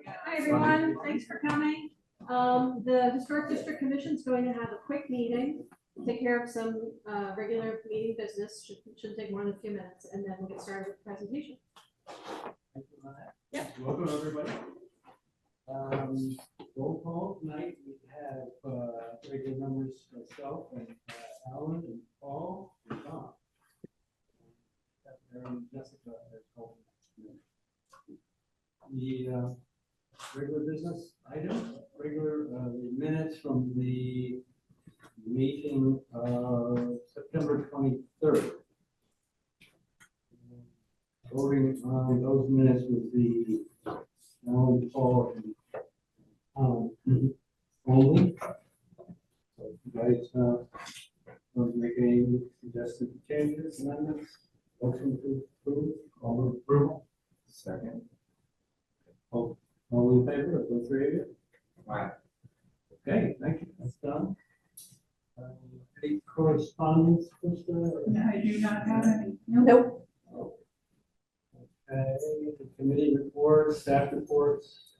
Hi, everyone. Thanks for coming. The Historic District Commission is going to have a quick meeting, take care of some regular meeting business. Shouldn't take more than a few minutes, and then we'll get started with the presentation. Thank you for that. Yep. Welcome, everybody. Roll call tonight. We have regular members, myself and Alan and Paul and Tom. And Jessica has called. The regular business item, the minutes from the meeting of September 23rd. Voting on those minutes with the Alan, Paul, and only. So if you guys want to make any suggested changes, amendments, motion to approve, all of approval. Second. All in favor of the three of you? Right. Okay, thank you. That's done. Any correspondence, Krista? No, I do not have any. Nope. Okay, the committee reports, staff reports.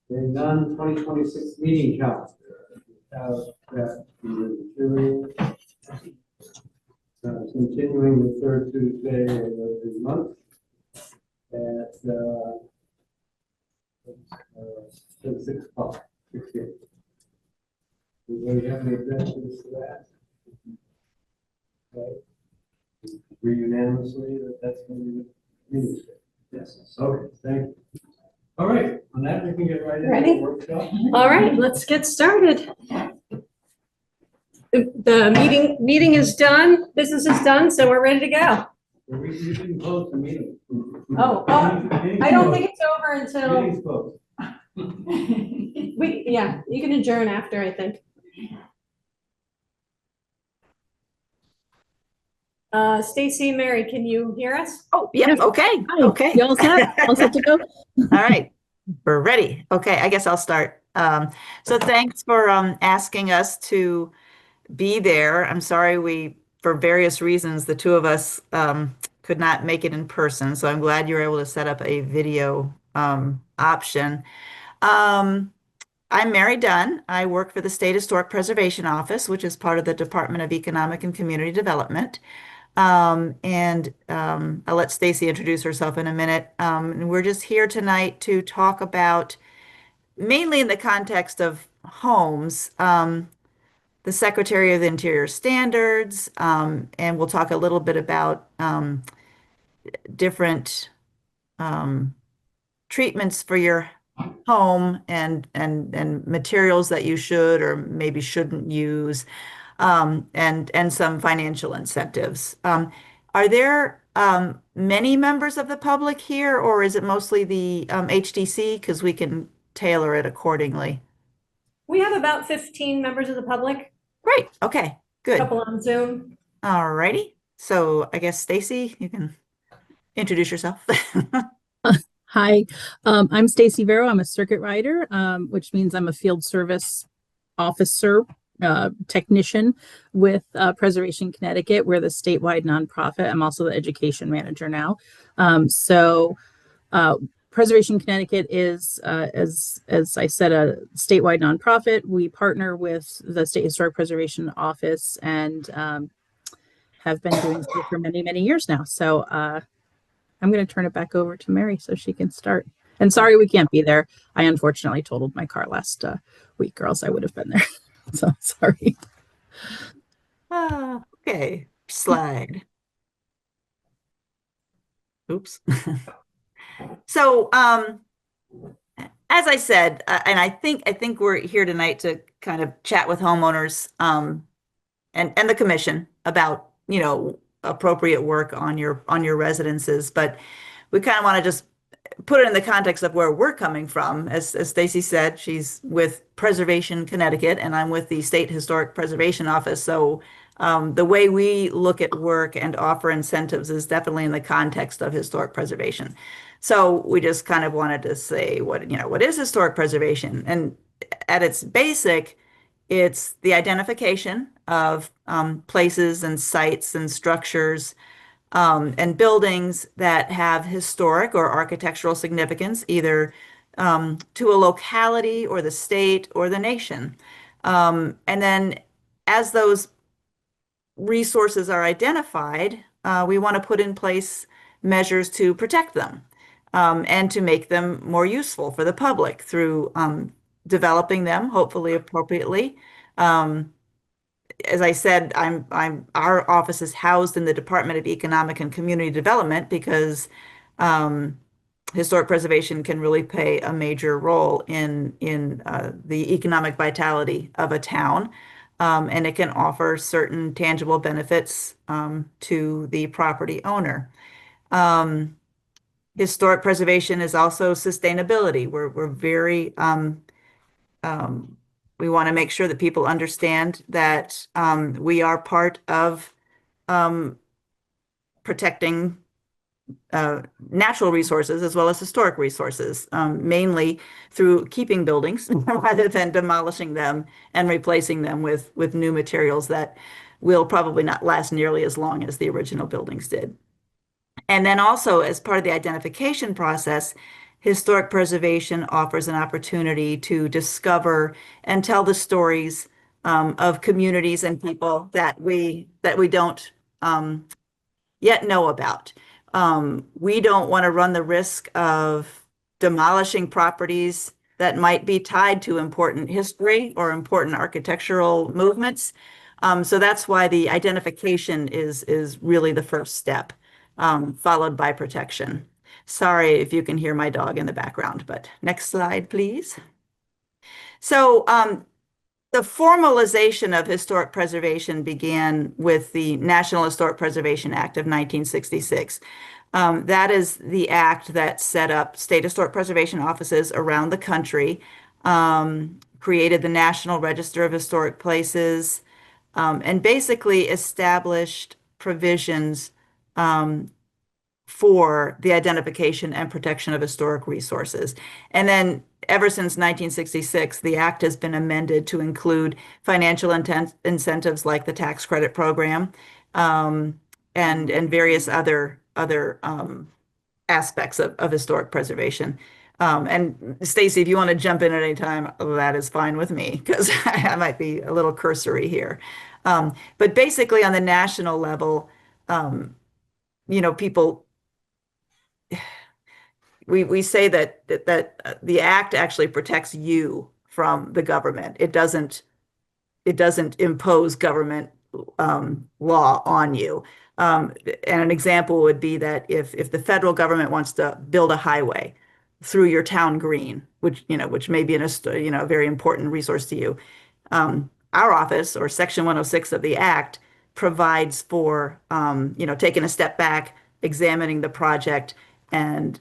Hearing none, 2026 meeting calendar. Have that material. Continuing the third Tuesday of every month at 6 o'clock. 6:00. Anybody have any objections to that? Okay. Agree unanimously that that's going to be the meeting. Yes. Okay, thank you. All right, on that we can get right into the workshop. All right, let's get started. The meeting is done, business is done, so we're ready to go. We didn't close the meeting. Oh, I don't think it's over until Meeting's closed. yeah, you can adjourn after, I think. Stacy, Mary, can you hear us? Oh, yeah, okay, Hi. okay. You all set? All set to go? All right, we're ready. Okay, I guess I'll start. So thanks for asking us to be there. I'm sorry for various reasons, the two of us could not make it in person, so I'm glad you were able to set up a video option. I'm Mary Dunn. I work for the State Historic Preservation Office, which is part of the Department of Economic and Community Development. I'll let Stacy introduce herself in a minute. And we're just here tonight to talk about, mainly in the context of homes, the Secretary of the Interior standards, and we'll talk a little bit about different treatments for your home and materials that you should or maybe shouldn't use. And some financial incentives. Are there many members of the public here, or is it mostly the HDC? Because we can tailor it accordingly. We have about 15 members of the public. Great. Okay. A Good. couple on Zoom. All righty. So I guess Stacy, you can introduce yourself. Hi, I'm Stacy Vero. I'm a circuit rider, which means I'm a field service officer, technician with Preservation Connecticut. We're the statewide nonprofit. I'm also the education manager now. Preservation Connecticut is, as I said, a statewide nonprofit. We partner with the State Historic Preservation Office and have been doing so for many, many years now. So I'm going to turn it back over to Mary so she can start. And sorry we can't be there. I unfortunately totaled my car last week, or else I would have been there. So sorry. Okay. Slide. Oops. So, as I said, and I think we're here tonight to kind of chat with homeowners and the commission about, appropriate work on your residences, but we kind of want to just put it in the context of where we're coming from. As Stacy said, she's with Preservation Connecticut, and I'm with the State Historic Preservation Office. So the way we look at work and offer incentives is definitely in the context of historic preservation. So we just kind of wanted to say what is historic preservation? And at its basic, it's the identification of places and sites and structures and buildings that have historic or architectural significance, either to a locality or the state or the nation. And then as those resources are identified, we want to put in place measures to protect them and to make them more useful for the public through developing them, hopefully appropriately. As I said, our office is housed in the Department of Economic and Community Development because um, historic preservation can really play a major role in the economic vitality of a town. And it can offer certain tangible benefits to the property owner. Um, Historic preservation is also sustainability. We're very um, we want to make sure that people understand that we are part of um, protecting natural resources as well as historic resources, mainly through keeping buildings rather than demolishing them and replacing them with new materials that will probably not last nearly as long as the original buildings did. And then also, as part of the identification process, historic preservation offers an opportunity to discover and tell the stories of communities and people that we don't yet know about. We don't want to run the risk of demolishing properties that might be tied to important history or important architectural movements. So that's why the identification is really the first step, followed by protection. Sorry if you can hear my dog in the background, but next slide, please. So the formalization of historic preservation began with the National Historic Preservation Act of 1966. That is the act that set up state historic preservation offices around the country, created the National Register of Historic Places, and basically established provisions for the identification and protection of historic resources. And then ever since 1966, the act has been amended to include financial incentives like the tax credit program and various other aspects of historic preservation. And Stacy, if you want to jump in at any time, that is fine with me because I might be a little cursory here. But basically, on the national level, people we say that the act actually protects you from the government. It doesn't impose government law on you. And an example would be that if the federal government wants to build a highway through your town green, which may be a very important resource to you, our office or Section 106 of the Act provides for taking a step back, examining the project, and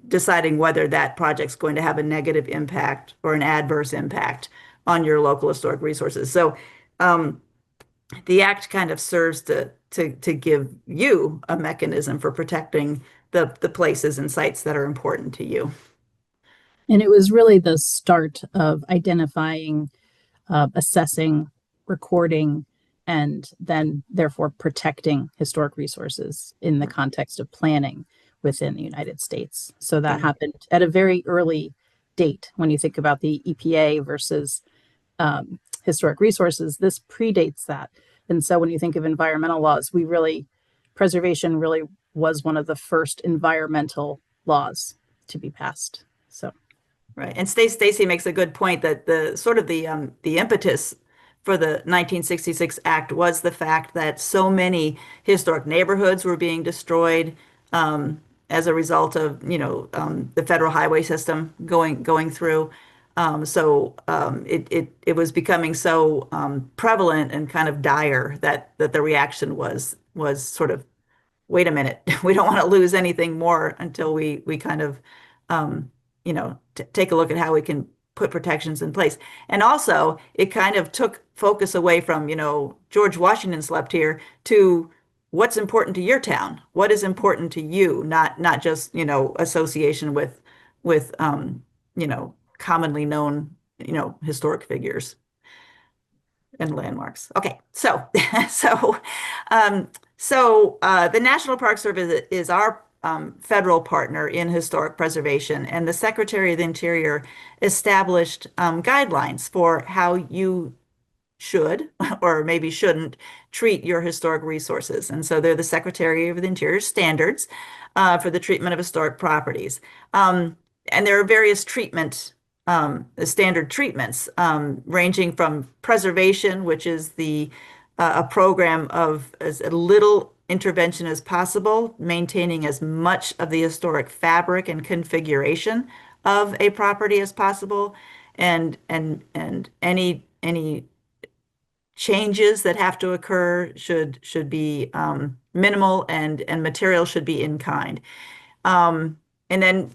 deciding whether that project's going to have a negative impact or an adverse impact on your local historic resources. So the act kind of serves to give you a mechanism for protecting the places and sites that are important to you. And it was really the start of identifying, assessing, recording, and then therefore protecting historic resources in the context of planning within the United States. So that happened at a very early date. When you think about the EPA versus historic resources, this predates that. And so when you think of environmental laws, preservation really was one of the first environmental laws to be passed. So. Right. And Stacy makes a good point that the impetus for the 1966 Act was the fact that so many historic neighborhoods were being destroyed as a result of the federal highway system going through. It was becoming so prevalent and kind of dire that the reaction was sort of, wait a minute, we don't want to lose anything more until we kind of take a look at how we can put protections in place. And also, it kind of took focus away from, George Washington slept here to what's important to your town, what is important to you, not just, association with commonly known, historic figures and landmarks. Okay, so So the National Park Service is our federal partner in historic preservation, and the Secretary of the Interior established guidelines for how you should or maybe shouldn't treat your historic resources. And so they're the Secretary of the Interior standards for the treatment of historic properties. And there are various standard treatments, ranging from preservation, which is a program of as little intervention as possible, maintaining as much of the historic fabric and configuration of a property as possible, and any changes that have to occur should be minimal, and material should be in kind. And then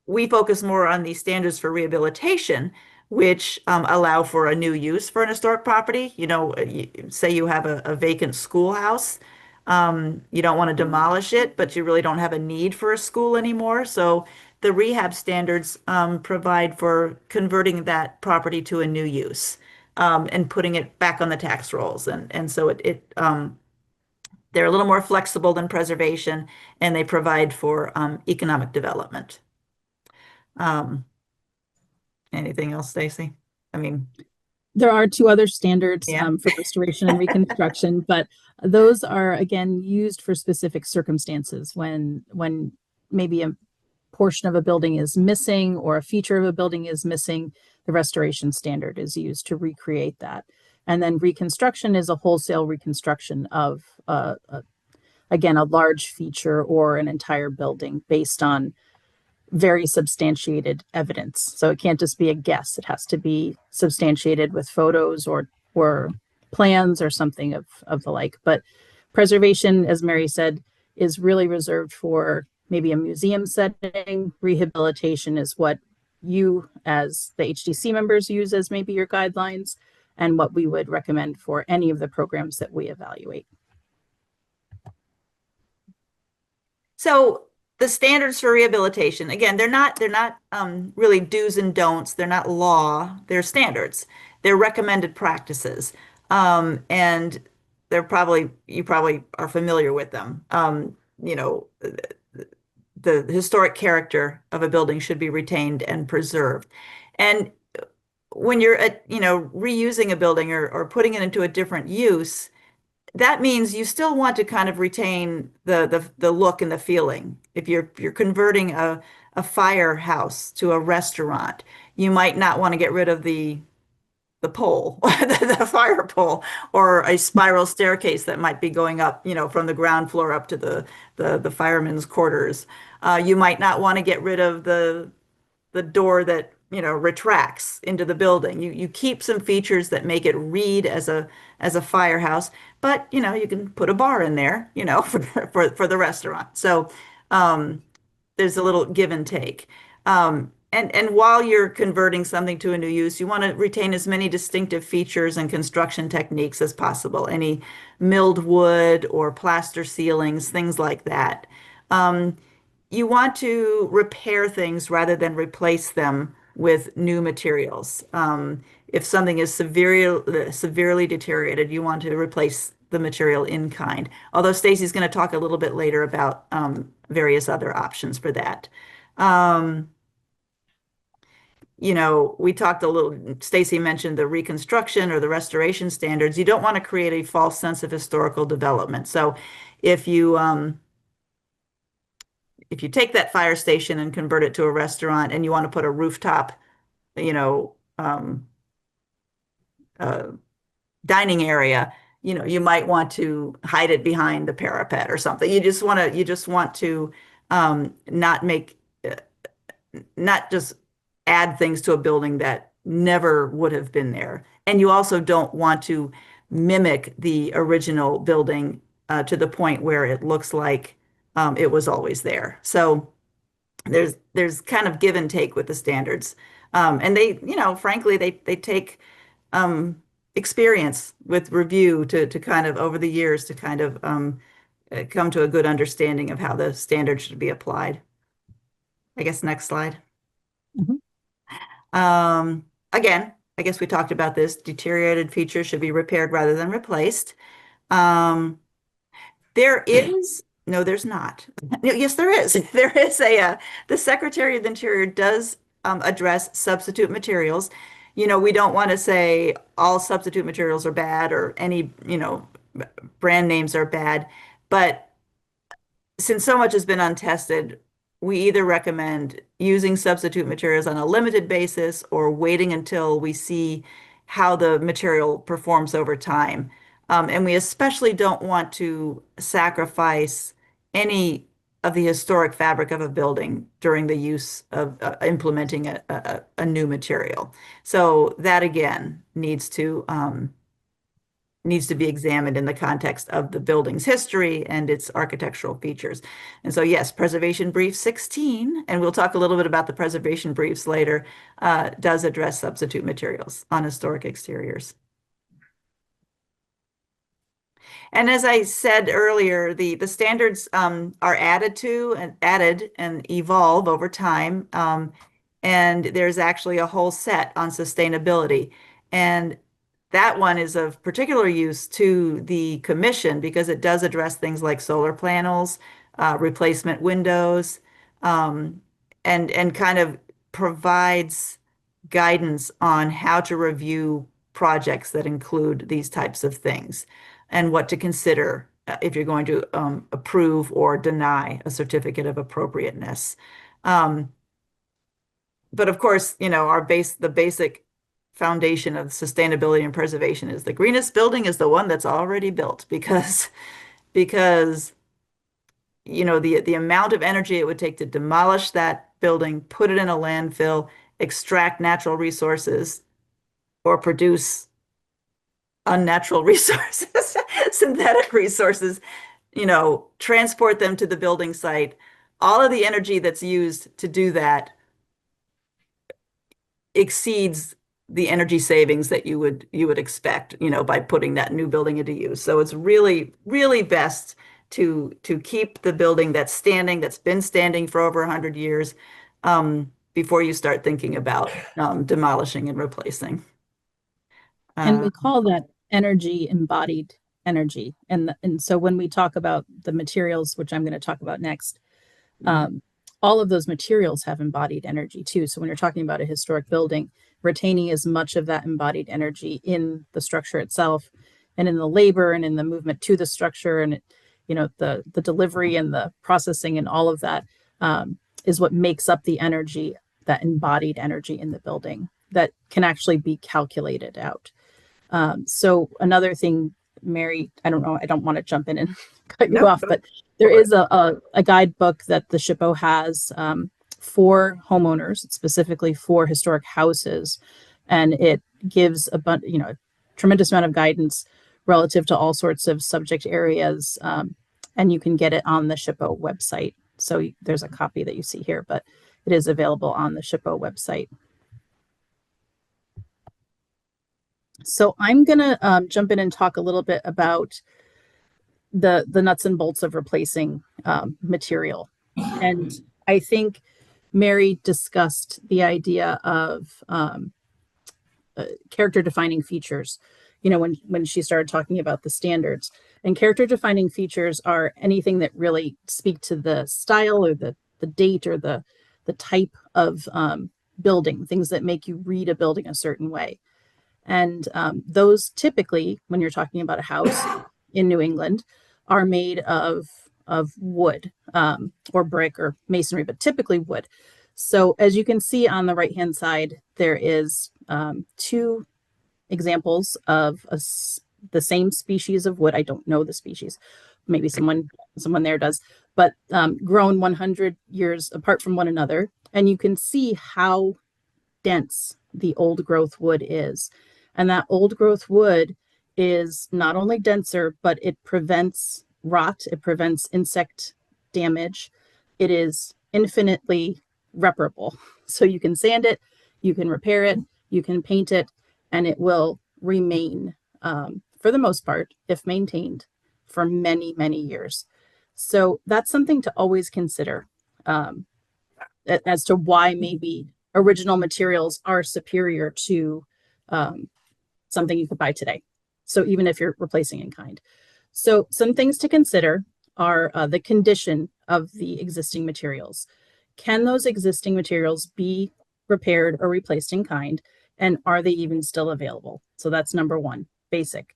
we focus more on the standards for rehabilitation, which allow for a new use for an historic property. Say you have a vacant schoolhouse. You don't want to demolish it, but you really don't have a need for a school anymore. So the rehab standards provide for converting that property to a new use, and putting it back on the tax rolls. And so they're a little more flexible than preservation, and they provide for economic development. Um, Anything else, Stacy? I mean, There are two other standards yeah. for restoration and reconstruction, but those are again used for specific circumstances when maybe a portion of a building is missing or a feature of a building is missing. The restoration standard is used to recreate that. And then reconstruction is a wholesale reconstruction of again a large feature or an entire building based on very substantiated evidence. So it can't just be a guess. It has to be substantiated with photos or plans or something of the like. But preservation, as Mary said, is really reserved for maybe a museum setting. Rehabilitation is what you as the HDC members use as maybe your guidelines, and what we would recommend for any of the programs that we evaluate. So the standards for rehabilitation, again, they're not really do's and don'ts. They're not law. They're standards. They're recommended practices, and you probably are familiar with them. The historic character of a building should be retained and preserved. And when you're reusing a building or putting it into a different use, that means you still want to kind of retain the look and the feeling. If you're converting a firehouse to a restaurant, you might not want to get rid of the pole, the fire pole, or a spiral staircase that might be going up, from the ground floor up to the firemen's quarters. You might not want to get rid of the door that retracts into the building. You keep some features that make it read as a firehouse, but you can put a bar in there, for the restaurant. So there's a little give and take. And while you're converting something to a new use, you want to retain as many distinctive features and construction techniques as possible. Any milled wood or plaster ceilings, things like that. You want to repair things rather than replace them with new materials. If something is severely deteriorated, you want to replace the material in kind. Although Stacy's going to talk a little bit later about various other options for that. We talked a little, Stacy mentioned the reconstruction or the restoration standards. You don't want to create a false sense of historical development. So if you take that fire station and convert it to a restaurant, and you want to put a rooftop, dining area, you might want to hide it behind the parapet or something. You just want to not just add things to a building that never would have been there. And you also don't want to mimic the original building to the point where it looks like it was always there. So there's kind of give and take with the standards. And they, frankly, they take experience with review to kind of over the years to kind of come to a good understanding of how the standards should be applied. I guess next slide. Again, I guess we talked about this. Deteriorated features should be repaired rather than replaced. There is, no, there's not. No, yes, there is. There is the Secretary of the Interior does address substitute materials. We don't want to say all substitute materials are bad or any, brand names are bad, but since so much has been untested, we either recommend using substitute materials on a limited basis or waiting until we see how the material performs over time. And we especially don't want to sacrifice any of the historic fabric of a building during the use of implementing a new material. So that again needs to be examined in the context of the building's history and its architectural features. And so, yes, Preservation Brief 16, and we'll talk a little bit about the preservation briefs later, does address substitute materials on historic exteriors. And as I said earlier, the standards are added and evolve over time. And there's actually a whole set on sustainability. And that one is of particular use to the commission because it does address things like solar panels, replacement windows, and kind of provides guidance on how to review projects that include these types of things and what to consider if you're going to approve or deny a certificate of appropriateness. But of course, the basic foundation of sustainability and preservation is the greenest building is the one that's already built because the amount of energy it would take to demolish that building, put it in a landfill, extract natural resources, or produce unnatural resources, synthetic resources, transport them to the building site. All of the energy that's used to do that exceeds the energy savings that you would expect, by putting that new building into use. So it's really, really best to keep the building that's been standing for over 100 years, before you start thinking about demolishing and replacing. And we call that energy embodied energy. And so when we talk about the materials, which I'm going to talk about next, all of those materials have embodied energy too. So when you're talking about a historic building, retaining as much of that embodied energy in the structure itself and in the labor and in the movement to the structure and, the delivery and the processing and all of that is what makes up the energy, that embodied energy in the building that can actually be calculated out. So another thing, Mary, I don't know, I don't want to jump in and cut you off, but there is a guidebook that the SHPO has for homeowners, specifically for historic houses, and it gives a tremendous amount of guidance relative to all sorts of subject areas, and you can get it on the SHPO website. So there's a copy that you see here, but it is available on the SHPO website. So I'm going to jump in and talk a little bit about the nuts and bolts of replacing material. And I think Mary discussed the idea of character defining features, when she started talking about the standards. And character defining features are anything that really speak to the style or the date or the type of building, things that make you read a building a certain way. And those typically, when you're talking about a house in New England, are made of wood or brick or masonry, but typically wood. So as you can see on the right-hand side, there is two examples of the same species of wood. I don't know the species. Maybe someone there does, but grown 100 years apart from one another. And you can see how dense the old growth wood is. And that old growth wood is not only denser, but it prevents rot, it prevents insect damage. It is infinitely reparable. So you can sand it, you can repair it, you can paint it, and it will remain, for the most part, if maintained, for many, many years. So that's something to always consider as to why maybe original materials are superior to something you could buy today. So even if you're replacing in kind. So some things to consider are the condition of the existing materials. Can those existing materials be repaired or replaced in kind? And are they even still available? So that's number one, basic.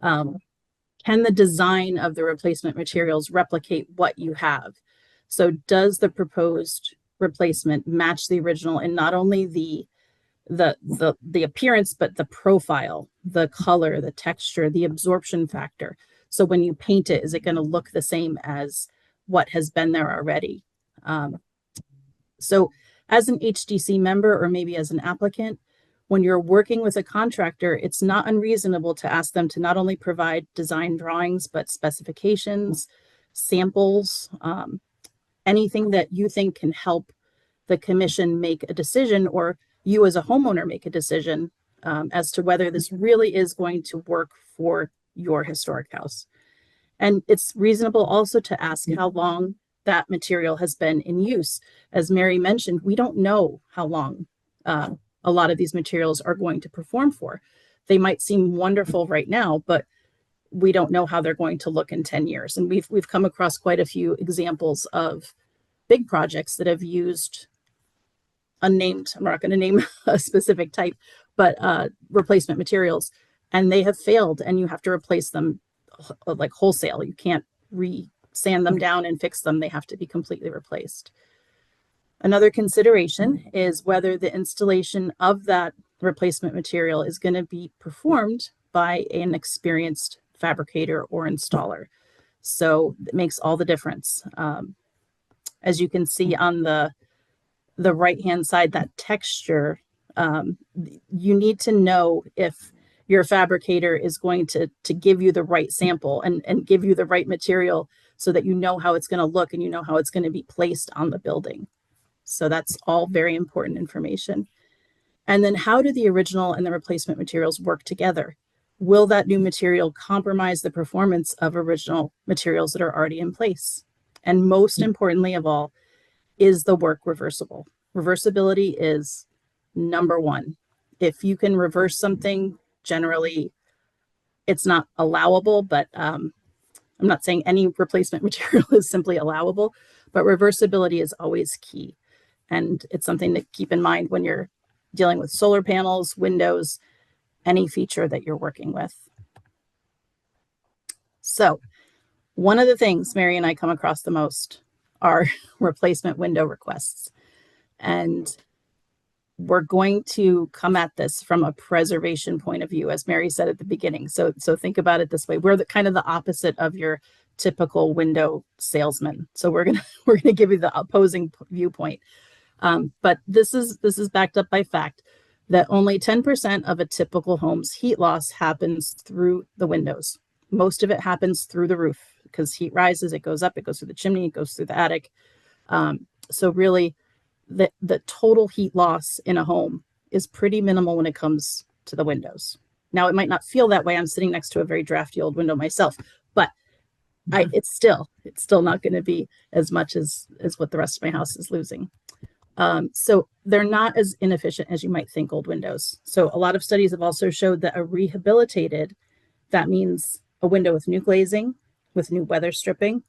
Can the design of the replacement materials replicate what you have? So does the proposed replacement match the original in not only the appearance, but the profile, the color, the texture, the absorption factor? So when you paint it, is it going to look the same as what has been there already? So as an HDC member, or maybe as an applicant, when you're working with a contractor, it's not unreasonable to ask them to not only provide design drawings, but specifications, samples, anything that you think can help the commission make a decision, or you as a homeowner make a decision as to whether this really is going to work for your historic house. And it's reasonable also to ask how long that material has been in use. As Mary mentioned, we don't know how long a lot of these materials are going to perform for. They might seem wonderful right now, but we don't know how they're going to look in 10 years. And we've come across quite a few examples of big projects that have used unnamed, I'm not going to name a specific type, but replacement materials, and they have failed, and you have to replace them like wholesale. You can't sand them down and fix them. They have to be completely replaced. Another consideration is whether the installation of that replacement material is going to be performed by an experienced fabricator or installer. So it makes all the difference. As you can see on the right-hand side, that texture, you need to know if your fabricator is going to give you the right sample and give you the right material so that you know how it's going to look and you know how it's going to be placed on the building. So that's all very important information. And then how do the original and the replacement materials work together? Will that new material compromise the performance of original materials that are already in place? And most importantly of all, is the work reversible? Reversibility is number one. If you can reverse something, generally it's not allowable, but I'm not saying any replacement material is simply allowable, but reversibility is always key. And it's something to keep in mind when you're dealing with solar panels, windows, any feature that you're working with. So one of the things Mary and I come across the most are replacement window requests. And we're going to come at this from a preservation point of view, as Mary said at the beginning. So think about it this way. We're kind of the opposite of your typical window salesman. So we're gonna give you the opposing viewpoint. But this is backed up by fact that only 10% of a typical home's heat loss happens through the windows. Most of it happens through the roof because heat rises, it goes up, it goes through the chimney, it goes through the attic. So really, the total heat loss in a home is pretty minimal when it comes to the windows. Now, it might not feel that way. I'm sitting next to a very drafty old window myself, but it's still not going to be as much as what the rest of my house is losing. So they're not as inefficient as you might think, old windows. So a lot of studies have also showed that a rehabilitated, that means a window with new glazing, with new weather stripping,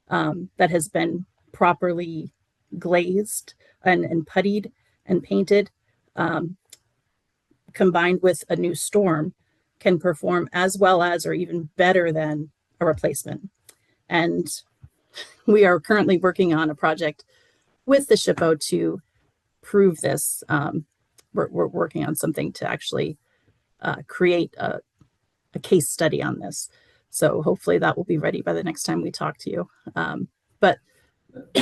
that has been properly glazed and puttied and painted, combined with a new storm, can perform as well as or even better than a replacement. And we are currently working on a project with the SHPO to prove this. We're working on something to actually create a case study on this. So hopefully that will be ready by the next time we talk to you. But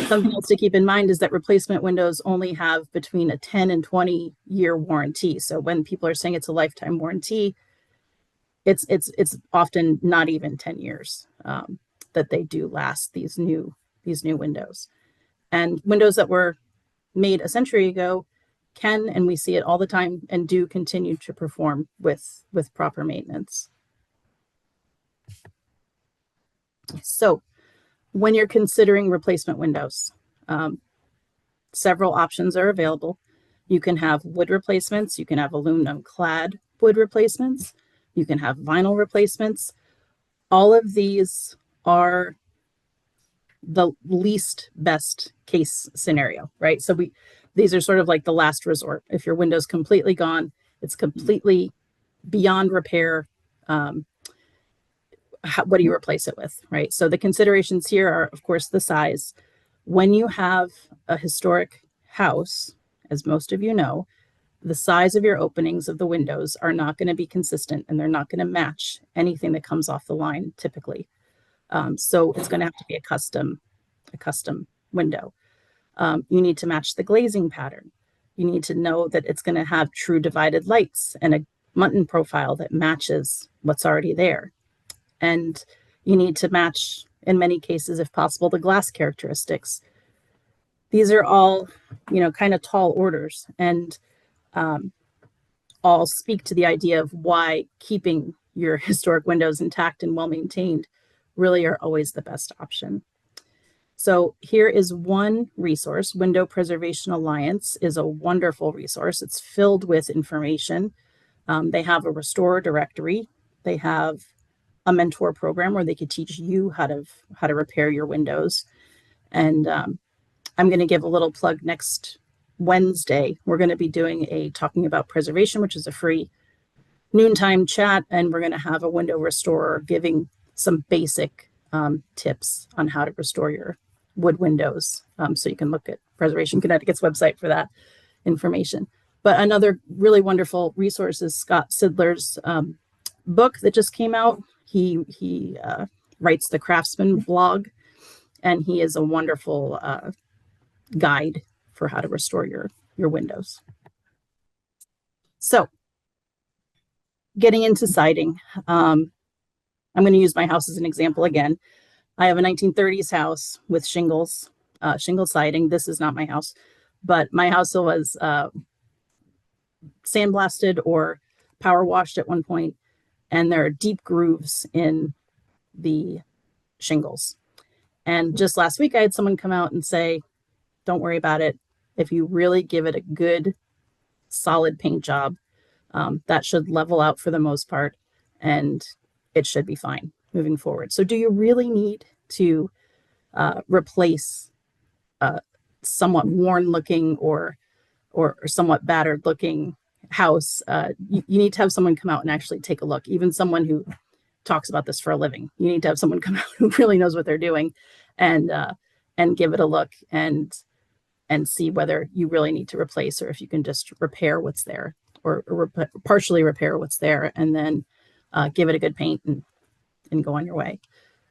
something else to keep in mind is that replacement windows only have between a 10 and 20 year warranty. So when people are saying it's a lifetime warranty, it's often not even 10 years that they do last, these new windows. And windows that were made a century ago can, and we see it all the time, and do continue to perform with proper maintenance. So when you're considering replacement windows, several options are available. You can have wood replacements, you can have aluminum clad wood replacements, you can have vinyl replacements. All of these are the least best case scenario, right? So these are sort of like the last resort. If your window's completely gone, it's completely beyond repair. What do you replace it with, right? So the considerations here are, of course, the size. When you have a historic house, as most of you know, the size of your openings of the windows are not going to be consistent, and they're not going to match anything that comes off the line typically. So it's going to have to be a custom window. You need to match the glazing pattern. You need to know that it's going to have true divided lights and a Muntin profile that matches what's already there. And you need to match, in many cases, if possible, the glass characteristics. These are all, kind of tall orders, and all speak to the idea of why keeping your historic windows intact and well-maintained really are always the best option. So here is one resource. Window Preservation Alliance is a wonderful resource. It's filled with information. They have a restorer directory. They have a mentor program where they could teach you how to repair your windows. And I'm going to give a little plug. Next Wednesday, we're going to be doing a Talking About Preservation, which is a free noontime chat, and we're going to have a window restorer giving some basic tips on how to restore your wood windows. So you can look at Preservation Connecticut's website for that information. But another really wonderful resource is Scott Sidler's book that just came out. He writes the Craftsman blog, and he is a wonderful guide for how to restore your windows. So getting into siding, I'm going to use my house as an example again. I have a 1930s house with shingles, shingle siding. This is not my house, but my house was sandblasted or power washed at one point, and there are deep grooves in the shingles. And just last week, I had someone come out and say, don't worry about it. If you really give it a good, solid paint job, that should level out for the most part, and it should be fine moving forward. So do you really need to replace a somewhat worn looking or somewhat battered looking house? You need to have someone come out and actually take a look. Even someone who talks about this for a living, you need to have someone come out who really knows what they're doing and give it a look and see whether you really need to replace, or if you can just repair what's there, or partially repair what's there, and then give it a good paint and go on your way.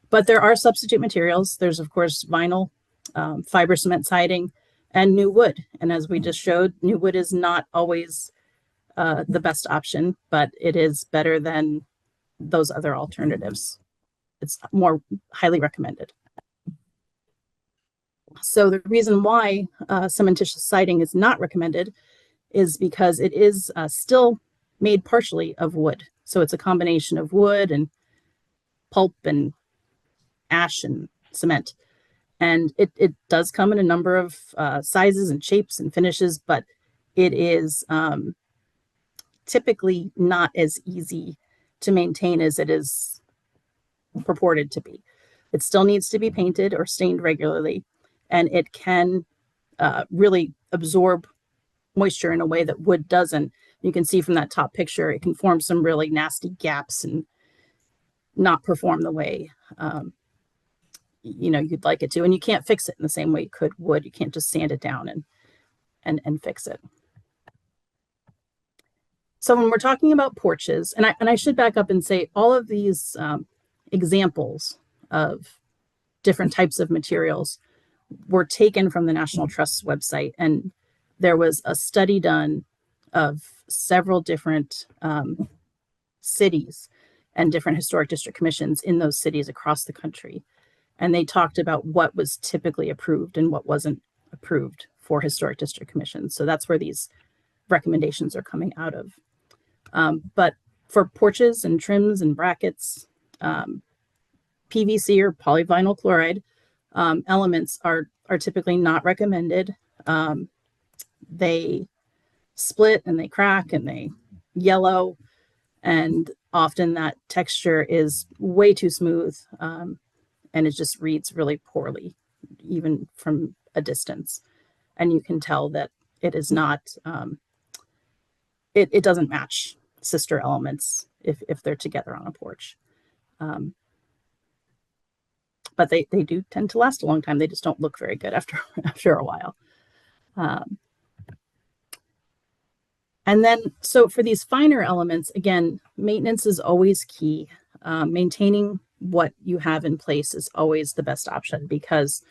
But there are substitute materials. There's, of course, vinyl, fiber cement siding, and new wood. And as we just showed, new wood is not always the best option, but it is better than those other alternatives. It's more highly recommended. So the reason why cementitious siding is not recommended is because it is still made partially of wood. So it's a combination of wood and pulp and ash and cement. And it does come in a number of sizes and shapes and finishes, but it is typically not as easy to maintain as it is purported to be. It still needs to be painted or stained regularly, and it can really absorb moisture in a way that wood doesn't. You can see from that top picture, it can form some really nasty gaps and not perform the way you'd like it to. And you can't fix it in the same way you could wood. You can't just sand it down and fix it. So when we're talking about porches, and I should back up and say all of these examples of different types of materials were taken from the National Trust's website. And there was a study done of several different cities and different historic district commissions in those cities across the country. And they talked about what was typically approved and what wasn't approved for historic district commissions. So that's where these recommendations are coming out of. But for porches and trims and brackets, PVC or polyvinyl chloride elements are typically not recommended. They split and they crack and they yellow, and often that texture is way too smooth, and it just reads really poorly even from a distance. And you can tell that it is not, it doesn't match sister elements if they're together on a porch. But they do tend to last a long time. They just don't look very good after a while. And then, so for these finer elements, again, maintenance is always key. Maintaining what you have in place is always the best option, because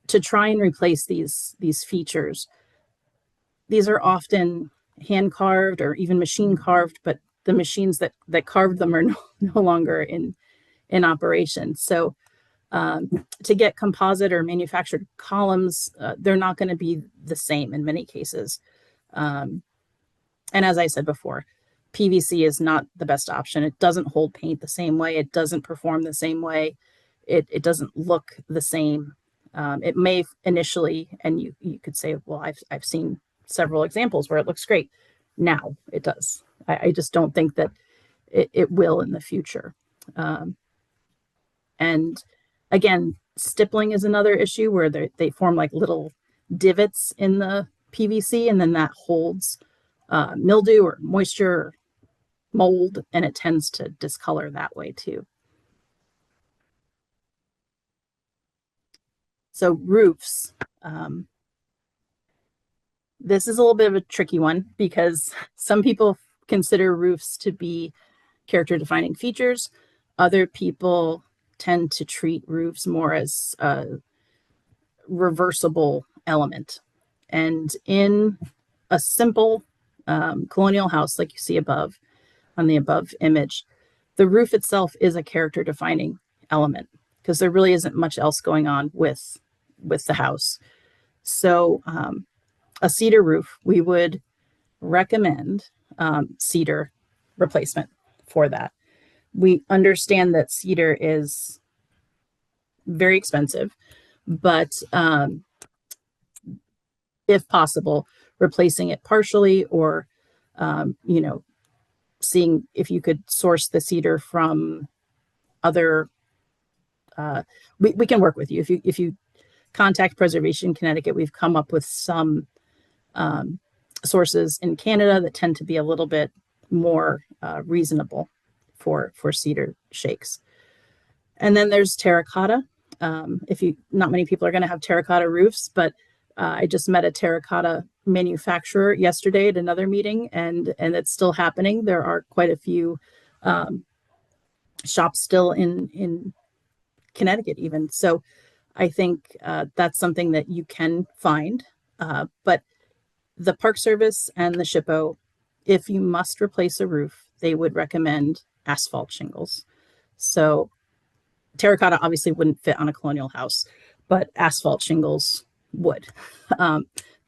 to try and replace these features, these are often hand carved or even machine carved, but the machines that carved them are no longer in operation. So to get composite or manufactured columns, they're not going to be the same in many cases. And as I said before, PVC is not the best option. It doesn't hold paint the same way. It doesn't perform the same way. It doesn't look the same. It may initially, and you could say, well, I've seen several examples where it looks great. Now it does. I just don't think that it will in the future. And again, stippling is another issue where they form like little divots in the PVC, and then that holds mildew or moisture or mold, and it tends to discolor that way too. So roofs, this is a little bit of a tricky one, because some people consider roofs to be character defining features. Other people tend to treat roofs more as a reversible element. And in a simple colonial house, like you see above on the above image, the roof itself is a character defining element, because there really isn't much else going on with the house. So a cedar roof, we would recommend cedar replacement for that. We understand that cedar is very expensive, but if possible, replacing it partially, or seeing if you could source the cedar from other. We can work with you if you contact Preservation Connecticut. We've come up with some sources in Canada that tend to be a little bit more reasonable for cedar shakes. And then there's terracotta. Not many people are going to have terracotta roofs, but I just met a terracotta manufacturer yesterday at another meeting, and it's still happening. There are quite a few shops still in Connecticut even. So I think that's something that you can find. But the Park Service and the SHPO, if you must replace a roof, they would recommend asphalt shingles. So terracotta obviously wouldn't fit on a colonial house, but asphalt shingles would.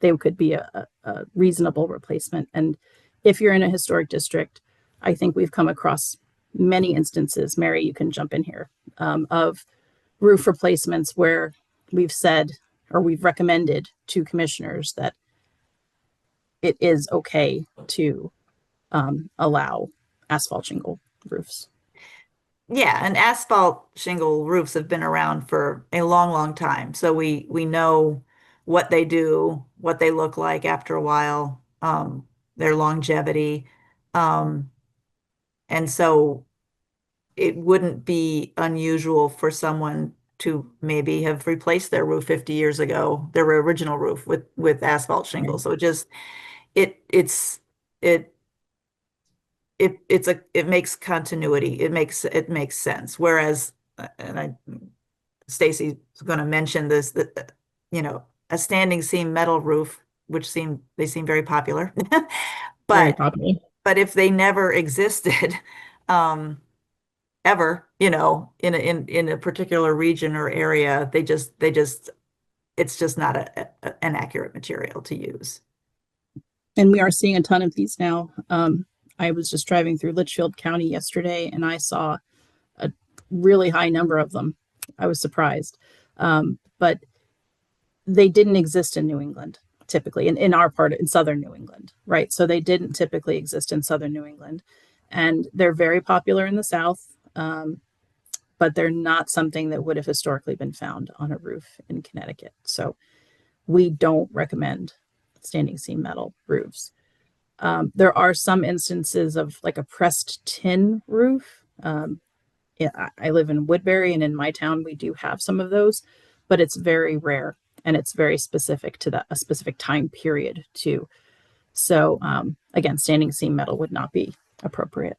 They could be a reasonable replacement. And if you're in a historic district, I think we've come across many instances, Mary, you can jump in here, of roof replacements where we've said, or we've recommended to commissioners that it is okay to allow asphalt shingle roofs. Yeah, and asphalt shingle roofs have been around for a long, long time. So we know what they do, what they look like after a while, their longevity. And so it wouldn't be unusual for someone to maybe have replaced their roof 50 years ago, their original roof with asphalt shingles. So it makes continuity. It makes sense. Whereas, Stacy's going to mention this, that a standing seam metal roof, which they seem very popular, Very popular. but if they never existed, ever, in a particular region or area, it's just not an accurate material to use. And we are seeing a ton of these now. I was just driving through Litchfield County yesterday, and I saw a really high number of them. I was surprised. But they didn't exist in New England, typically, in our part, in Southern New England, right? So they didn't typically exist in Southern New England. And they're very popular in the South. but they're not something that would have historically been found on a roof in Connecticut. So we don't recommend standing seam metal roofs. There are some instances of like a pressed tin roof. Yeah, I live in Woodbury, and in my town we do have some of those, but it's very rare and it's very specific to a specific time period too. So again, standing seam metal would not be appropriate.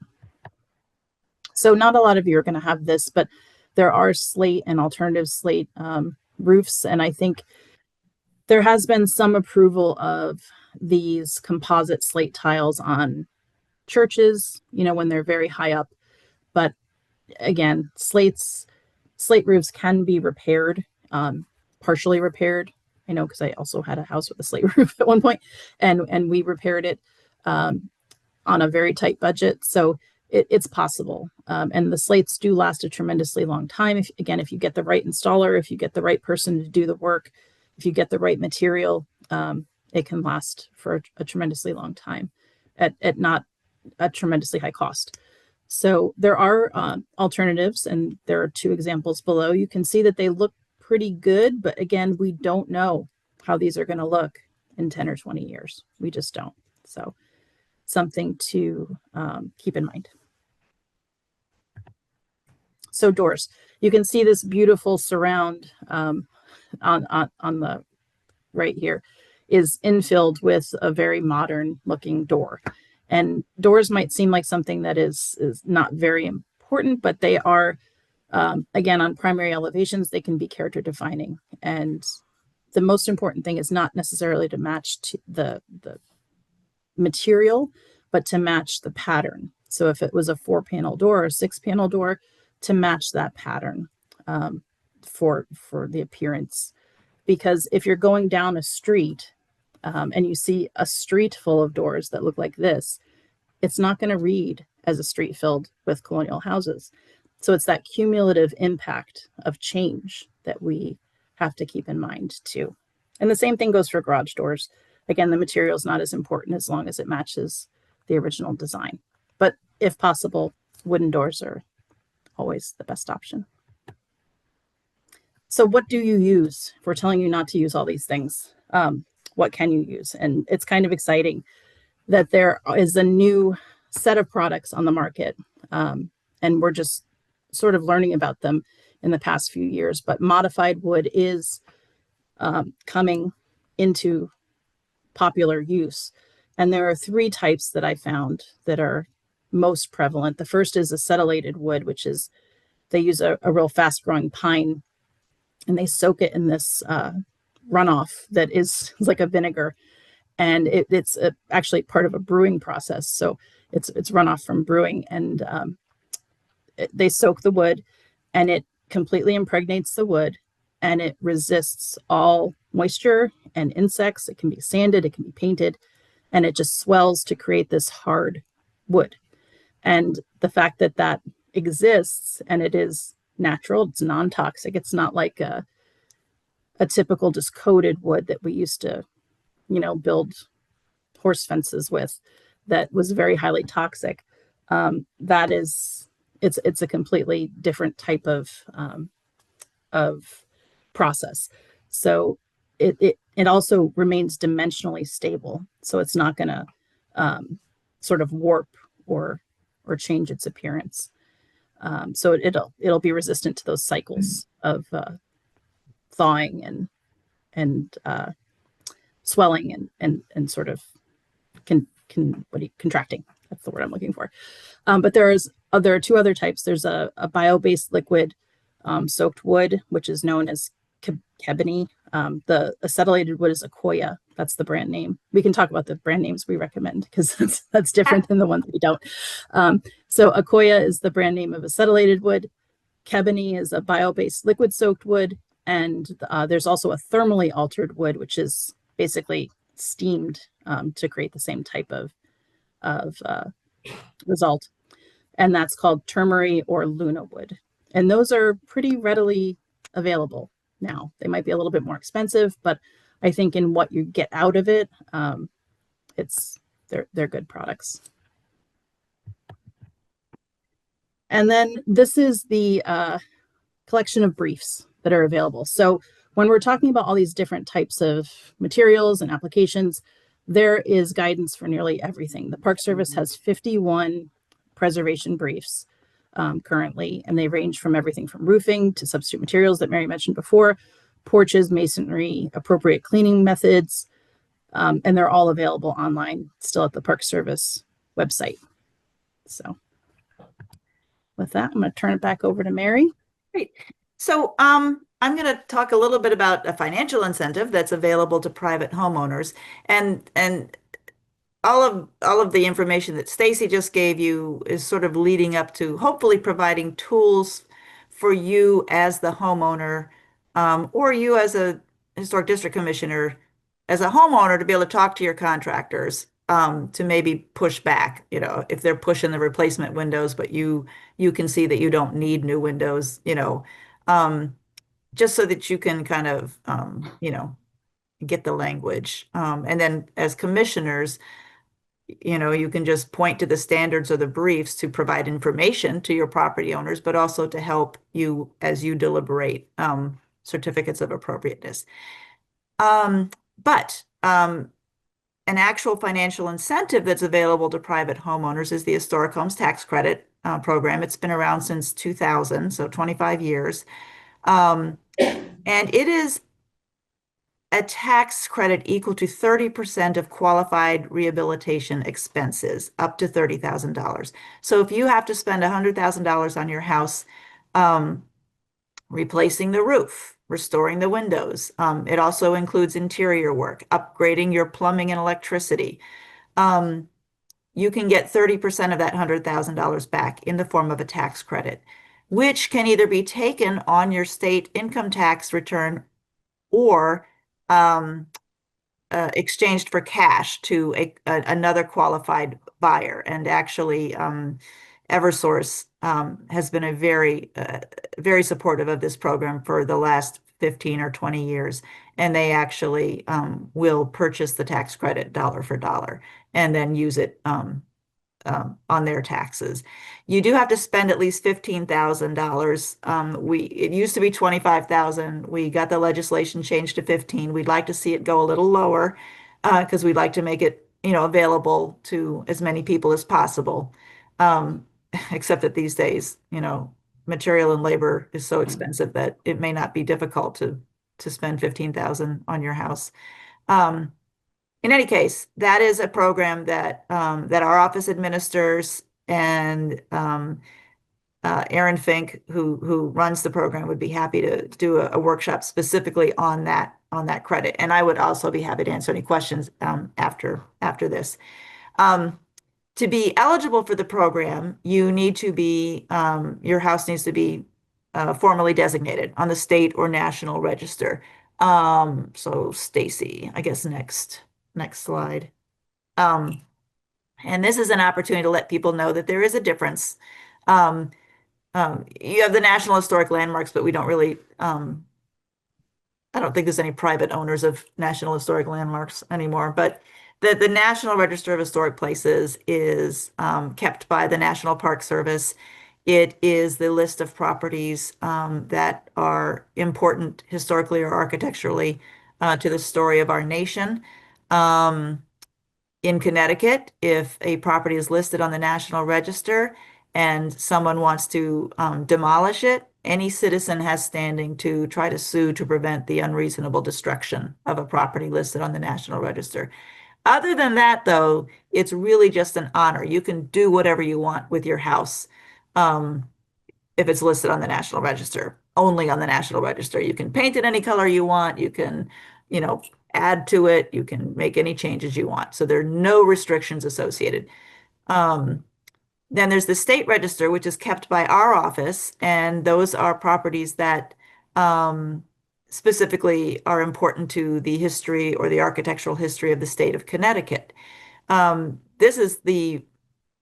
So not a lot of you are going to have this, but there are slate and alternative slate roofs, and I think there has been some approval of these composite slate tiles on churches, you know, when they're very high up. But again, slate roofs can be repaired, partially repaired. I know because I also had a house with a slate roof at one point, and we repaired it on a very tight budget. So it's possible. And the slates do last a tremendously long time. If you get the right installer, if you get the right person to do the work, if you get the right material, it can last for a tremendously long time at not a tremendously high cost. So there are alternatives, and there are 2 examples below. You can see that they look pretty good, but again, we don't know how these are going to look in 10 or 20 years. We just don't. So something to keep in mind. So doors, you can see this beautiful surround on the right here is infilled with a very modern looking door. And doors might seem like something that is not very important, but they are, again, on primary elevations, they can be character defining. And the most important thing is not necessarily to match the material, but to match the pattern. So if it was a 4-panel door or 6-panel door, to match that pattern for the appearance. Because if you're going down a street and you see a street full of doors that look like this, it's not going to read as a street filled with colonial houses. So it's that cumulative impact of change that we have to keep in mind too. And the same thing goes for garage doors. Again, the material is not as important as long as it matches the original design. But if possible, wooden doors are always the best option. So what do you use? If we're telling you not to use all these things, what can you use? And it's kind of exciting that there is a new set of products on the market. And we're just sort of learning about them in the past few years. But modified wood is coming into popular use. And there are 3 types that I found that are most prevalent. The first is acetylated wood, which is they use a real fast growing pine, and they soak it in this runoff that is like a vinegar. And it's actually part of a brewing process. So it's runoff from brewing, and they soak the wood, and it completely impregnates the wood, and it resists all moisture and insects. It can be sanded, it can be painted, and it just swells to create this hard wood. And the fact that that exists and it is natural, it's non-toxic. It's not like a typical just coated wood that we used to, build horse fences with that was very highly toxic. It's a completely different type of process. So it also remains dimensionally stable. So it's not going to sort of warp or change its appearance. So it'll be resistant to those cycles of thawing and swelling and sort of contracting. That's the word I'm looking for. But there are 2 other types. There's a bio-based liquid soaked wood, which is known as Kebony. The acetylated wood is Akoya. That's the brand name. We can talk about the brand names we recommend because that's different than the ones we don't. So Akoya is the brand name of acetylated wood. Kebony is a bio-based liquid soaked wood. And there's also a thermally altered wood, which is basically steamed to create the same type of result. And that's called Termery or Luna wood. And those are pretty readily available now. They might be a little bit more expensive, but I think in what you get out of it, they're good products. And then this is the collection of briefs that are available. So when we're talking about all these different types of materials and applications, there is guidance for nearly everything. The Park Service has 51 preservation briefs currently, and they range from everything from roofing to substitute materials that Mary mentioned before, porches, masonry, appropriate cleaning methods, and they're all available online still at the Park Service website. So with that, I'm going to turn it back over to Mary. Great. So I'm going to talk a little bit about a financial incentive that's available to private homeowners, and all of the information that Stacy just gave you is sort of leading up to hopefully providing tools for you as the homeowner, or you as a historic district commissioner, as a homeowner, to be able to talk to your contractors, to maybe push back, if they're pushing the replacement windows, but you can see that you don't need new windows, just so that you can kind of, get the language. And then as commissioners, you can just point to the standards or the briefs to provide information to your property owners, but also to help you as you deliberate certificates of appropriateness. But an actual financial incentive that's available to private homeowners is the Historic Homes Tax Credit program. It's been around since 2000, so 25 years. And it is a tax credit equal to 30% of qualified rehabilitation expenses, up to $30,000. So if you have to spend $100,000 on your house, replacing the roof, restoring the windows, it also includes interior work, upgrading your plumbing and electricity, you can get 30% of that $100,000 back in the form of a tax credit, which can either be taken on your state income tax return or exchanged for cash to another qualified buyer. And actually, Eversource has been a very supportive of this program for the last 15 or 20 years. And they actually will purchase the tax credit dollar for dollar and then use it on their taxes. You do have to spend at least $15,000. It used to be $25,000. We got the legislation changed to 15. We'd like to see it go a little lower because we'd like to make it, available to as many people as possible. Except that these days, material and labor is so expensive that it may not be difficult to spend $15,000 on your house. In any case, that is a program that our office administers, and Aaron Fink, who runs the program, would be happy to do a workshop specifically on that credit. And I would also be happy to answer any questions after this. To be eligible for the program, you need to be your house needs to be formally designated on the state or national register. So Stacy, I guess next slide. And this is an opportunity to let people know that there is a difference. You have the National Historic Landmarks, but we don't really, I don't think there's any private owners of National Historic Landmarks anymore, but the National Register of Historic Places is kept by the National Park Service. It is the list of properties that are important historically or architecturally to the story of our nation. In Connecticut, if a property is listed on the National Register and someone wants to demolish it, any citizen has standing to try to sue to prevent the unreasonable destruction of a property listed on the National Register. Other than that, though, it's really just an honor. You can do whatever you want with your house if it's listed on the National Register, only on the National Register. You can paint it any color you want. You can, add to it. You can make any changes you want. So there are no restrictions associated. Then there's the state register, which is kept by our office, and those are properties that specifically are important to the history or the architectural history of the state of Connecticut. This is the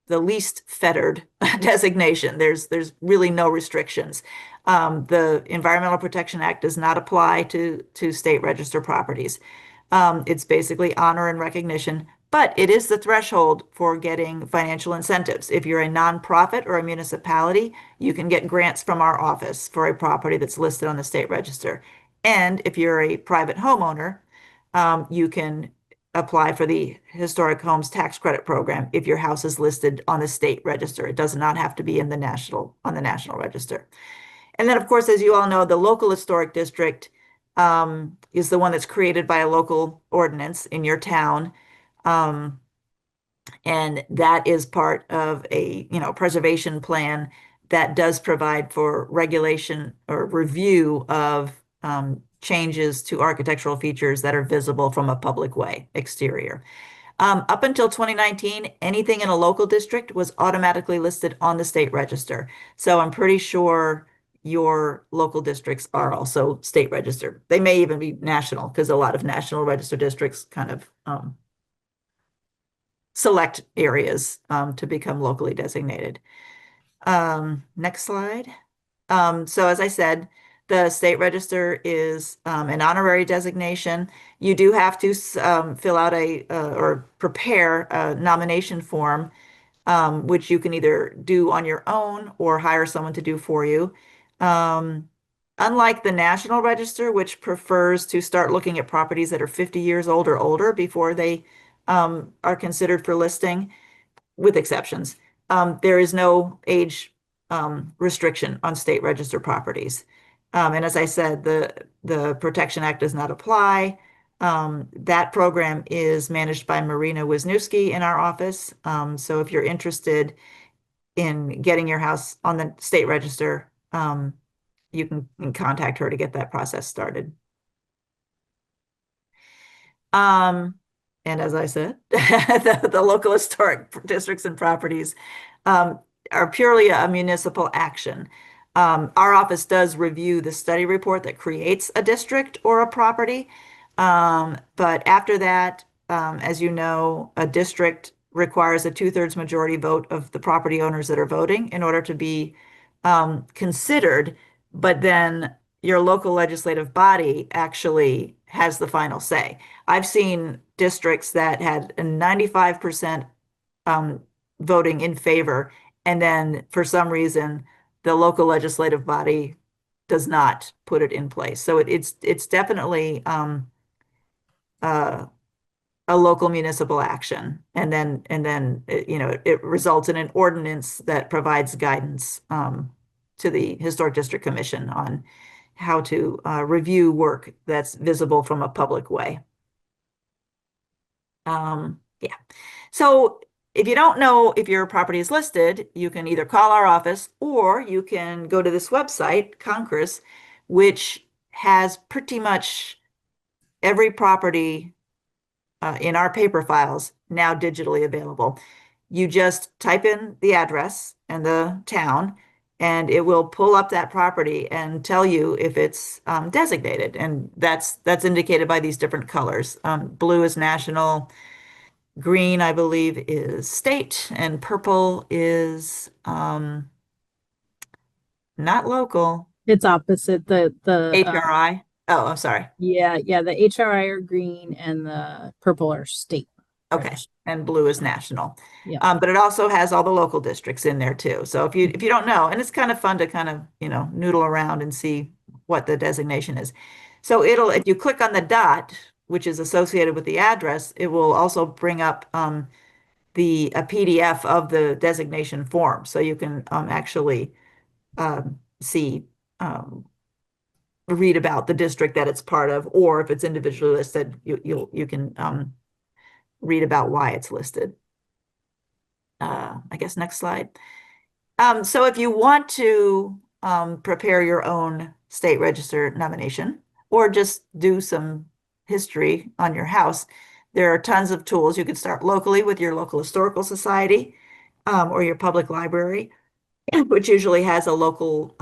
least fettered designation. There's really no restrictions. The Environmental Protection Act does not apply to state register properties. It's basically honor and recognition. but it is the threshold for getting financial incentives. If you're a nonprofit or a municipality, you can get grants from our office for a property that's listed on the state register. And if you're a private homeowner, you can apply for the Historic Homes Tax Credit Program if your house is listed on the state register. It does not have to be on the national register. And then, of course, as you all know, the local historic district is the one that's created by a local ordinance in your town. And that is part of a, preservation plan that does provide for regulation or review of changes to architectural features that are visible from a public way exterior. Up until 2019, anything in a local district was automatically listed on the state register. So I'm pretty sure your local districts are also state registered. They may even be national, because a lot of national register districts kind of select areas to become locally designated. Next slide. So as I said, the state register is an honorary designation. You do have to fill out or prepare a nomination form, which you can either do on your own or hire someone to do for you. Unlike the National Register, which prefers to start looking at properties that are 50 years old or older before they are considered for listing, with exceptions. There is no age restriction on state register properties. And as I said, the Protection Act does not apply. That program is managed by Marina Wisniewski in our office. So if you're interested in getting your house on the state register, you can contact her to get that process started. And as I said, the local historic districts and properties are purely a municipal action. Our office does review the study report that creates a district or a property. But after that, as you know, a district requires a 2/3 majority vote of the property owners that are voting in order to be considered. But then your local legislative body actually has the final say. I've seen districts that had a 95% voting in favor, and then for some reason, the local legislative body does not put it in place. So it's definitely a local municipal action, and then it results in an ordinance that provides guidance to the Historic District Commission on how to review work that's visible from a public way. Yeah. So if you don't know if your property is listed, you can either call our office or you can go to this website, Congress, which has pretty much every property in our paper files now digitally available. You just type in the address and the town, and it will pull up that property and tell you if it's designated. And that's indicated by these different colors. Blue is national, green, I believe, is state, and purple is not local. It's opposite the HRI. Oh, I'm sorry. yeah, the HRI are green and the purple are state. Okay, and blue is national. Yeah. But it also has all the local districts in there too. So if you don't know, and it's kind of fun to kind of, noodle around and see what the designation is. So if you click on the dot, which is associated with the address, it will also bring up a PDF of the designation form. So you can actually see, read about the district that it's part of, or if it's individually listed, you can read about why it's listed. I guess next slide. So if you want to prepare your own state register nomination or just do some history on your house, there are tons of tools. You can start locally with your local historical society or your public library, which usually has a local,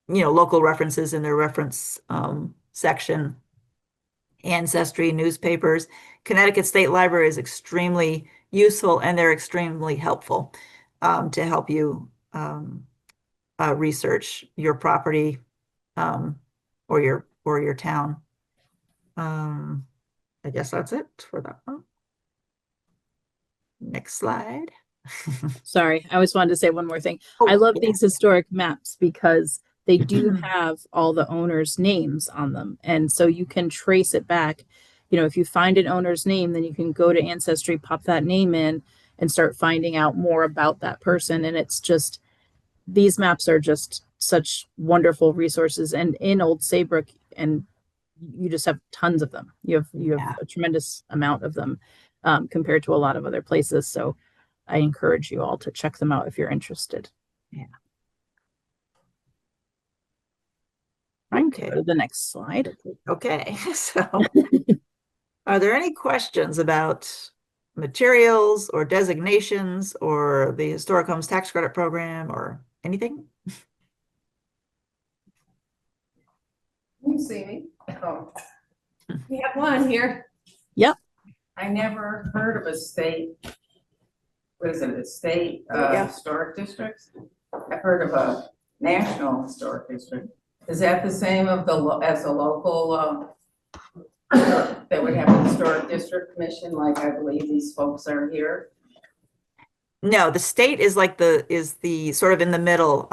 local references in their reference section. Ancestry, newspapers. Connecticut State Library is extremely useful, and they're extremely helpful to help you research your property or your town. I guess that's it for that one. Next slide. Sorry, I always wanted to say one more thing. Oh, I love yeah. these historic maps because they do have all the owners' names on them. And so you can trace it back. You know, if you find an owner's name, then you can go to Ancestry, pop that name in, and start finding out more about that person. And it's just, these maps are just such wonderful resources. And in Old Saybrook, and you just have tons of them. You have Yeah. a tremendous amount of them compared to a lot of other places. So I encourage you all to check them out if you're interested. Yeah. Okay, to the next slide. Okay, so are there any questions about materials or designations or the Historic Homes Tax Credit Program or anything? You see me? Oh, We have one here. I never heard of a state, what is it, a state Yeah. historic district? I've heard of a national historic district. Is that the same of as a local, that would have a historic district commission, like I believe these folks are here? No, the state is like is the sort of in the middle.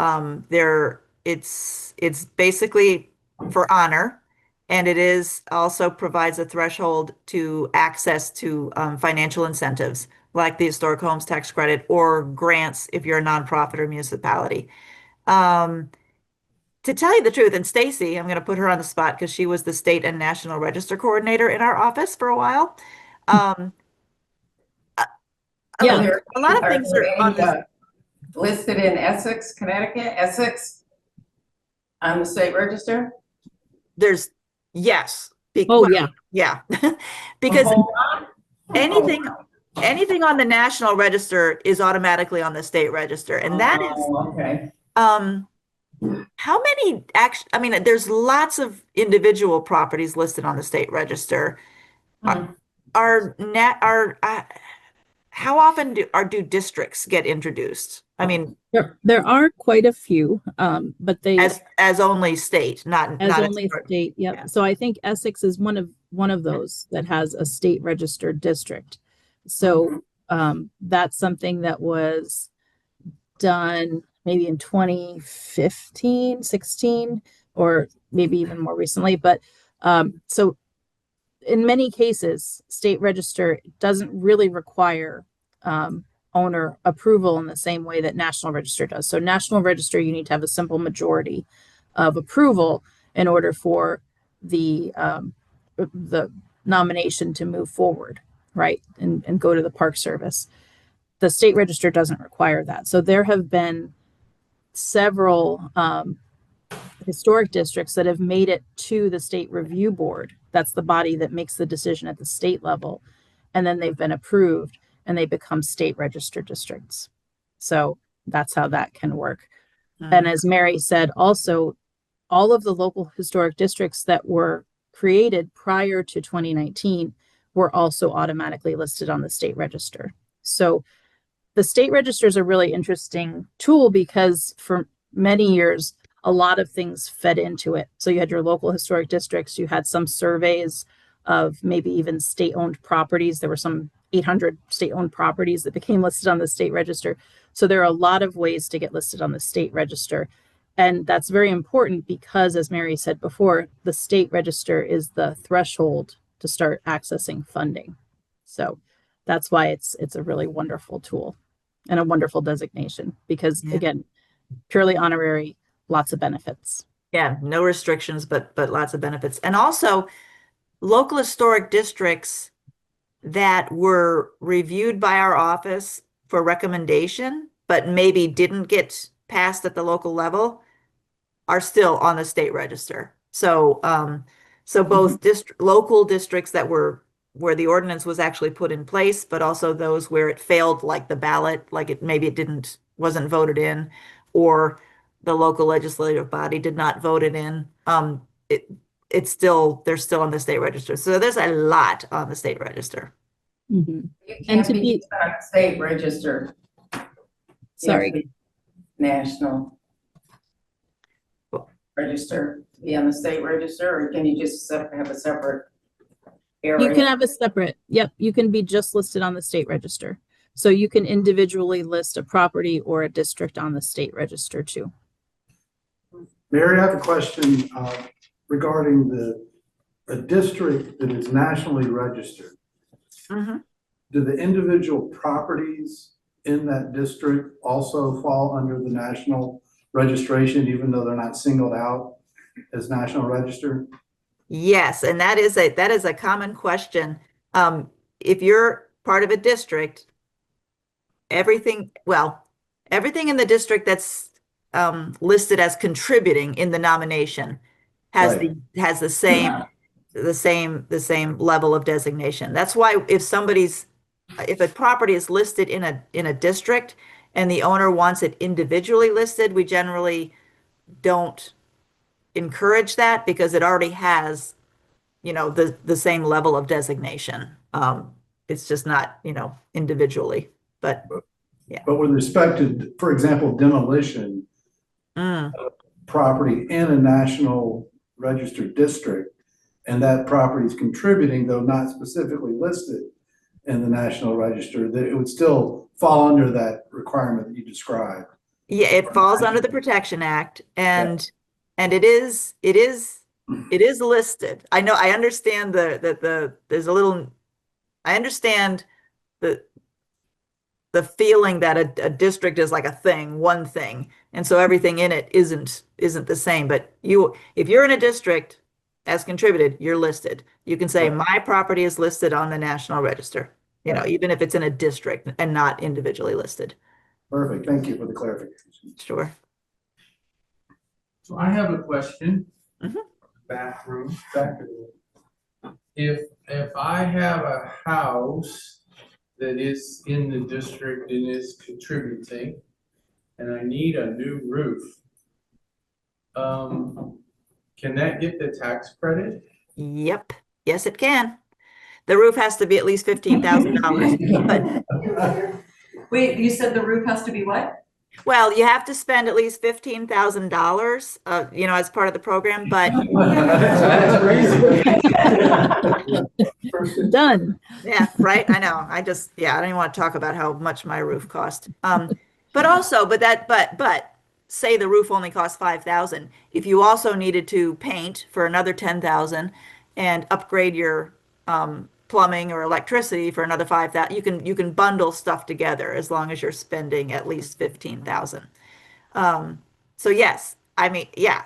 It's basically for honor, and it is also provides a threshold to access to financial incentives like the Historic Homes Tax Credit or grants if you're a nonprofit or municipality. Um, to tell you the truth, and Stacy, I'm going to put her on the spot because she was the state and national register coordinator in our office for a while. Yeah. A lot of Are things there are on any, this. listed in Essex, Connecticut, Essex? On the state register? There's yes. Oh, Well, yeah. Because Hold on. anything anything on the national register is automatically on the state register, and that is Oh, okay. how many I mean, there's lots of individual properties listed on the state register. Hmm. How often do districts get introduced? I mean, there are quite a few, but they as only state, not as not only state. Yep. Yeah. So I think Essex is one of those that has a state registered district. So that's something that was done maybe in 2015, 16, or maybe even more recently. But so in many cases, state register doesn't really require owner approval in the same way that national register does. So national register, you need to have a simple majority of approval in order for the nomination to move forward, right, and go to the Park Service. The state register doesn't require that. So there have been several historic districts that have made it to the state review board. That's the body that makes the decision at the state level. And then they've been approved and they become state registered districts. So that's how that can work. And as Mary said, also, all of the local historic districts that were created prior to 2019 were also automatically listed on the state register. So the state register is a really interesting tool because for many years, a lot of things fed into it. So you had your local historic districts, you had some surveys of maybe even state-owned properties. There were some 800 state-owned properties that became listed on the state register. So there are a lot of ways to get listed on the state register. And that's very important because, as Mary said before, the state register is the threshold to start accessing funding. So that's why it's a really wonderful tool and a wonderful designation because, again, purely honorary, lots of benefits. Yeah, no restrictions, but lots of benefits. And also local historic districts that were reviewed by our office for recommendation, but maybe didn't get passed at the local level are still on the state register. So both local districts that were where the ordinance was actually put in place, but also those where it failed, like the ballot, like it wasn't voted in, or the local legislative body did not vote it in. They're still on the state register. So there's a lot on the state register. Mm-hmm. You And can't to be be, on state register. You have to sorry, be national register, to be on the state register, or can you just have a separate area? you can have a separate, yep, you can be just listed on the state register. So you can individually list a property or a district on the state register too. Mary, I have a question regarding a district that is nationally registered. Mhm. Do the individual properties in that district also fall under the national registration, even though they're not singled out as national register? Yes, and that is a common question. If you're part of a district, everything in the district that's listed as contributing in the nomination has Right. the same level of designation. That's why if a property is listed in a district and the owner wants it individually listed, we generally don't encourage that because it already has, the same level of designation. It's just not, individually, but But with respect to, for example, demolition mm, property in a national registered district, and that property is contributing, though not specifically listed in the national register, that it would still fall under that requirement that you described. yeah, it falls under the Protection Act and it is listed. I know, I understand there's a little, I understand the feeling that a district is like a thing, one thing, and so everything in it isn't the same. But if you're in a district as contributed, you're listed. You can say Right. my property is listed on the National Register, Right. even if it's in a district and not individually listed. Perfect. Thank you for the clarification. Sure. So I have a question. Mhm. Bathroom. If I have a house that is in the district and is contributing, and I need a new roof, can that get the tax credit? Yep. Yes, it can. The roof has to be at least $15,000. But Wait, you said the roof has to be what? well, you have to spend at least $15,000, as part of the program. But That's crazy. Done. yeah, right. I know. I don't even want to talk about how much my roof cost. But say the roof only cost 5,000. If you also needed to paint for another 10,000 and upgrade your plumbing or electricity for another 5,000, you can bundle stuff together as long as you're spending at least 15,000. So yes, I mean, yeah,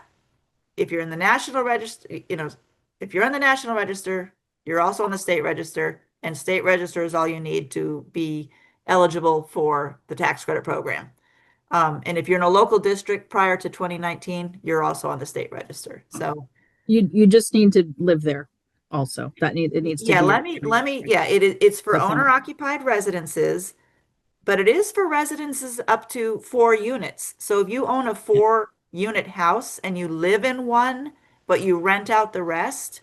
if you're in the national register, if you're in the national register, you're also on the state register, and state register is all you need to be eligible for the tax credit program. And if you're in a local district prior to 2019, you're also on the state register. So You just need to live there also. It needs to yeah, be. it's for Definitely. owner occupied residences, but it is for residences up to 4 units. So if you own a 4-unit house and you live in one, but you rent out the rest,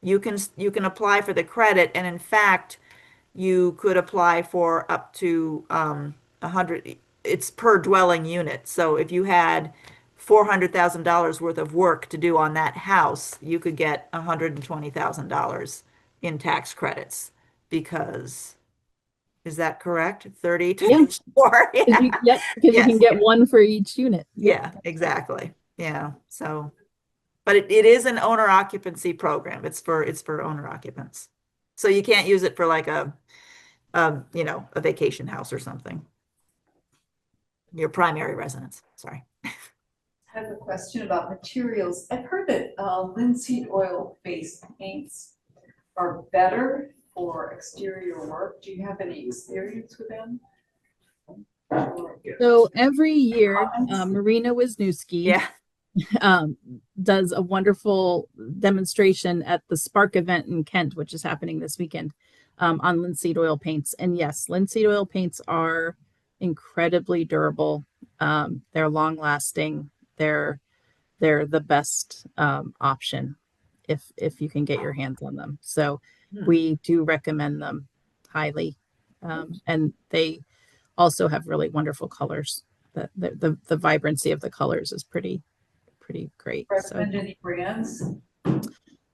you can apply for the credit. And in fact, you could apply for up to 100. It's per dwelling unit. So if you had $400,000 worth of work to do on that house, you could get $120,000 in tax credits because, is that correct? 30 times 4? Yeah. Yep, because you can Yes. get one for each unit. Yep. Yeah, exactly. Yeah. So, but it is an owner occupancy program. It's for owner occupants. So you can't use it for like a vacation house or something. Your primary residence, sorry. I have a question about materials. I've heard that linseed oil-based paints are better for exterior work. Do you have any experience with them? So every year, Marina Wisniewski Yeah. does a wonderful demonstration at the Spark event in Kent, which is happening this weekend, on linseed oil paints. And yes, linseed oil paints are incredibly durable. They're long lasting. They're the best option if you can get your hands on them. So we do recommend them highly. And they also have really wonderful colors. The vibrancy of the colors is pretty great. So Recommend any brands?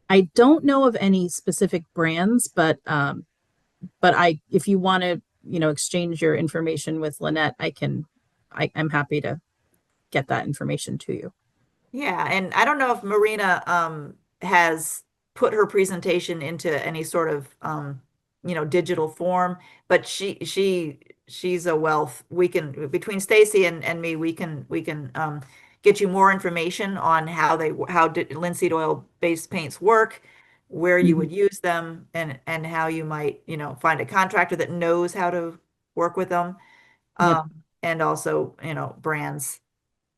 I don't know of any specific brands, but if you want to exchange your information with Lynette, I'm happy to get that information to you. Yeah, and I don't know if Marina has put her presentation into any sort of digital form, but she's a wealth. We can, between Stacy and me, we can get you more information on how linseed oil based paints work, where you would use them, and how you might find a contractor that knows how to work with them, Yep. and also brands.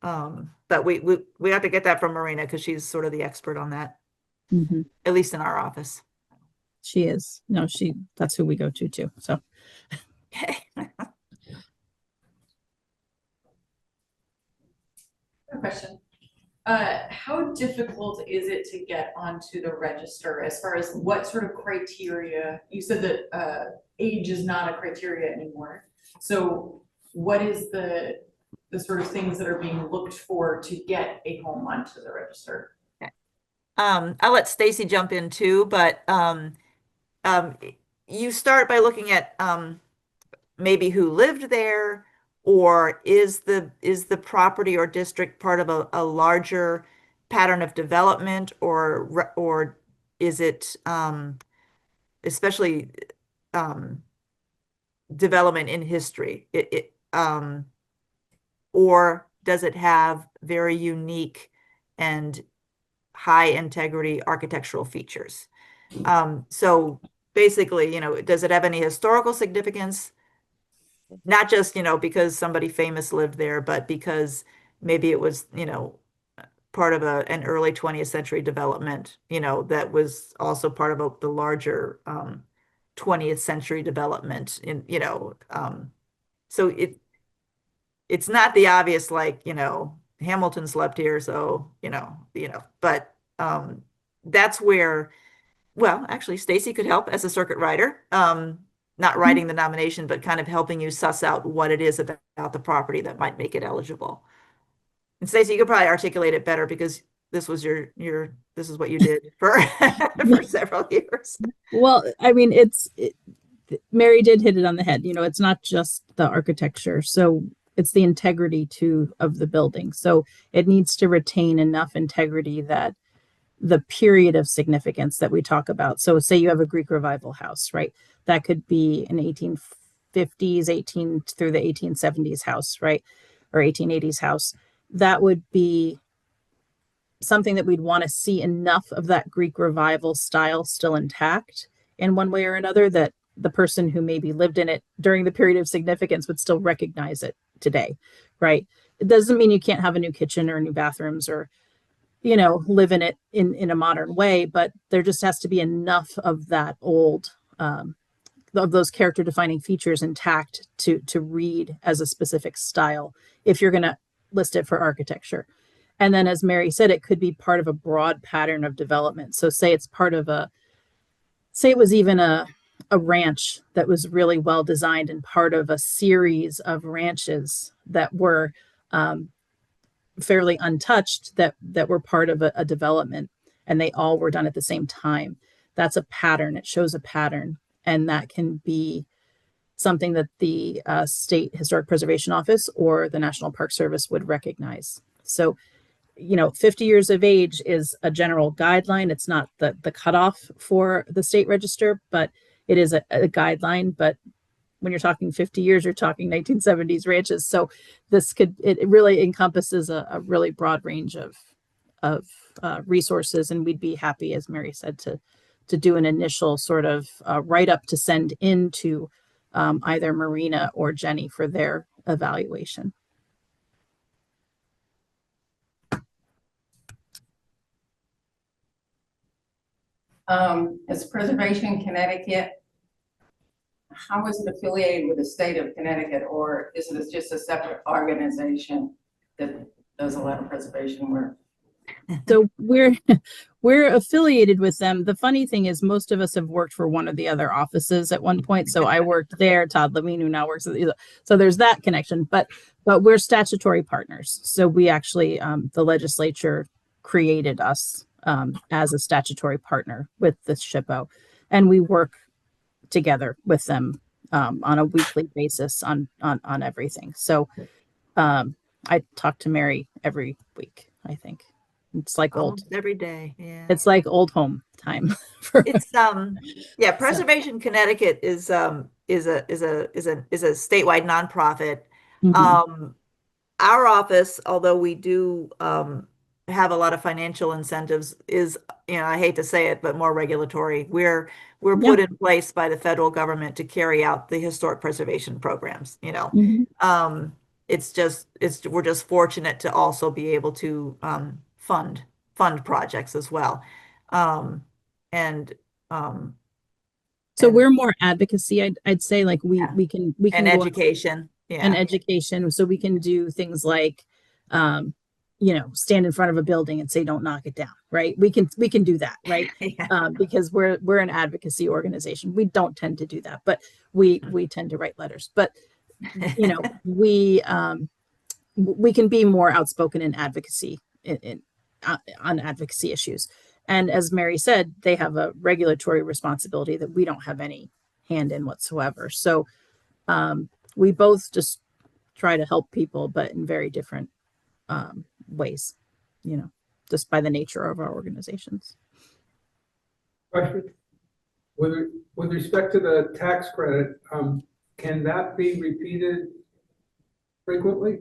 But we have to get that from Marina because she's sort of the expert on that, Mhm. at least in our office. She is. No, that's who we go to too. So Okay. A question. How difficult is it to get onto the register as far as what sort of criteria? You said that age is not a criteria anymore. So what is the sort of things that are being looked for to get a home onto the register? I'll let Stacy jump in too, but you start by looking at maybe who lived there, or is the property or district part of a larger pattern of development, or is it especially development in history? Or does it have very unique and high integrity architectural features? So basically, does it have any historical significance? Not just, because somebody famous lived there, but because maybe it was, part of an early 20th century development, that was also part of the larger 20th century development so it's not the obvious, like, Hamilton slept here, so, but that's where, well, actually, Stacy could help as a circuit rider, not writing the nomination, but kind of helping you suss out what it is about the property that might make it eligible. And Stacy, you could probably articulate it better because this was this is what you did for for several years. well, I mean, Mary did hit it on the head. It's not just the architecture. So it's the integrity of the building. So it needs to retain enough integrity that the period of significance that we talk about. So say you have a Greek revival house, right? That could be an 1850s, 18 through the 1870s house, right? Or 1880s house. That would be something that we'd want to see enough of that Greek revival style still intact in one way or another, that the person who maybe lived in it during the period of significance would still recognize it today, right? It doesn't mean you can't have a new kitchen or new bathrooms or live in it in a modern way, but there just has to be enough of that old, of those character defining features intact to read as a specific style if you're going to list it for architecture. And then, as Mary said, it could be part of a broad pattern of development. So say it's part of say it was even a ranch that was really well designed and part of a series of ranches that were fairly untouched, that were part of a development, and they all were done at the same time. That's a pattern. It shows a pattern, and that can be something that the State Historic Preservation Office or the National Park Service would recognize. So 50 years of age is a general guideline. It's not the cutoff for the state register, but it is a guideline. But when you're talking 50 years, you're talking 1970s ranches. So it really encompasses a really broad range of resources. And we'd be happy, as Mary said, to do an initial sort of write-up to send into either Marina or Jenny for their evaluation. Is Preservation Connecticut, how is it affiliated with the state of Connecticut, or is it just a separate organization that does a lot of preservation work? So we're affiliated with them. The funny thing is, most of us have worked for one of the other offices at one point. So I worked there. Todd Levine, who now works at so there's that connection. But we're statutory partners. So we actually the legislature created us as a statutory partner with the SHPO, and we work together with them on a weekly basis on everything. So I talk to Mary every week, I think. It's like Almost every day, yeah. it's like old home time. For, It's yeah, Preservation Connecticut is a statewide nonprofit. Mhm. Our office, although we do have a lot of financial incentives, is, I hate to say it, but more regulatory. We're Yeah. put in place by the federal government to carry out the historic preservation programs, Mhm. We're just fortunate to also be able to fund projects as well. Um, and um, So and we're more advocacy. I'd say like Yeah. we can and go education. and Yeah. education. So we can do things like, stand in front of a building and say, "Don't knock it down." Right? We can do that, right? Yeah. Because we're an advocacy organization. We don't tend to do that, but we tend to write letters. But we can be more outspoken in advocacy on advocacy issues. And as Mary said, they have a regulatory responsibility that we don't have any hand in whatsoever. So we both just try to help people, but in very different ways, just by the nature of our organizations. Question. With respect to the tax credit, can that be repeated frequently?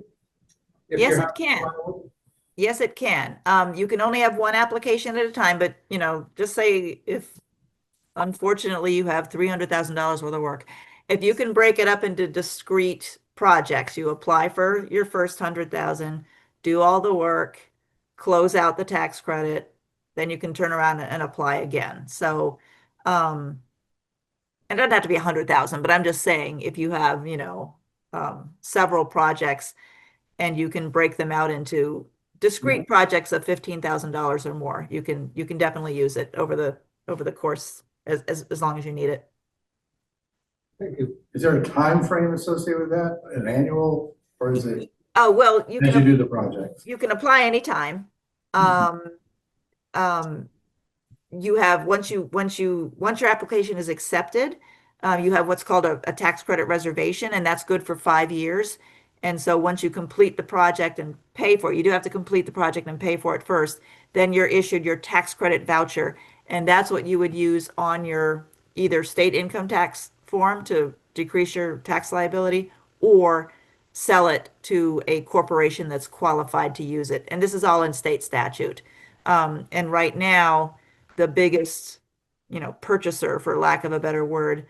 If Yes, you're it can. having- Yes, it can. You can only have one application at a time, but just say if unfortunately you have $300,000 worth of work, if you can break it up into discrete projects, you apply for your first 100,000, do all the work, close out the tax credit, then you can turn around and apply again. So, it doesn't have to be 100,000, but I'm just saying if you have, several projects and you can break them out into discrete projects of $15,000 or more, you can definitely use it over the course as long as you need it. Thank you. Is there a time frame associated with that, an annual, or is it Oh, well, as you do the project? you can apply anytime. You have once your application is accepted, you have what's called a tax credit reservation, and that's good for 5 years. And so once you complete the project and pay for it, you do have to complete the project and pay for it first, then you're issued your tax credit voucher. And that's what you would use on your either state income tax form to decrease your tax liability or sell it to a corporation that's qualified to use it. And this is all in state statute. And right now, the biggest, purchaser, for lack of a better word,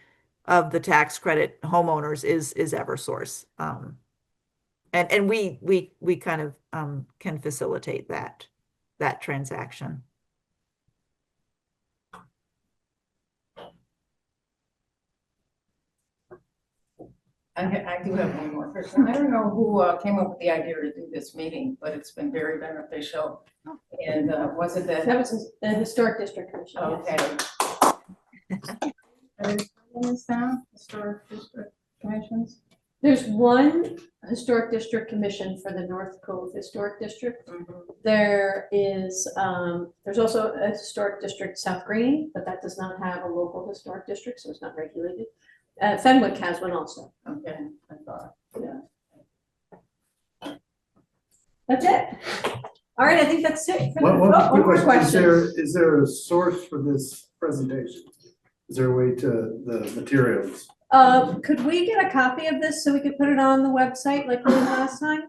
of the tax credit homeowners is Eversource. And we kind of can facilitate that transaction. I do have one more question. I don't know who came up with the idea to do this meeting, but it's been very beneficial. And was it That was the Historic District Commission. Yes. Okay. Are there in this town, historic district commissions? There's one Historic District Commission for the North Cove Historic District. There is, there's also a Historic District South Green, but that does not have a local historic district, so it's not regulated. Fenwick has one also. Okay, I thought. That's it. All right, I think that's it. One One quick more question, question. is there a source for this presentation? Is there a way to, the materials? Could we get a copy of this so we could put it on the website like we did last time?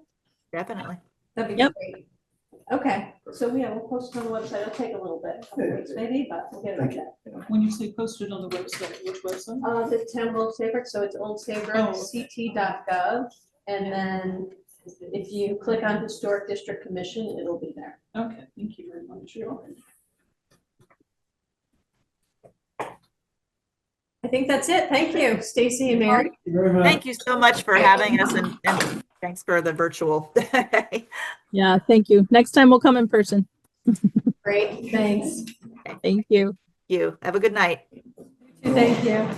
Definitely. That'd be Yep. great. Okay, so yeah, we'll post it on the website. It'll take a little bit, a couple weeks maybe, but we'll get it Thank up you. there. When you say posted on the website, which website? The town of Old Saybrook, so it's Old Saybrook, Oh, okay. ct.gov, and then if you click on Historic District Commission, it'll be there. Okay, thank you very much. I think that's it. Thank you, Stacy and Mary. Thank you very much. Thank you so much for having us and thanks for the virtual. Yeah, thank you. Next time we'll come in person. Great, thanks. Thank you. You have a good night. Thank you.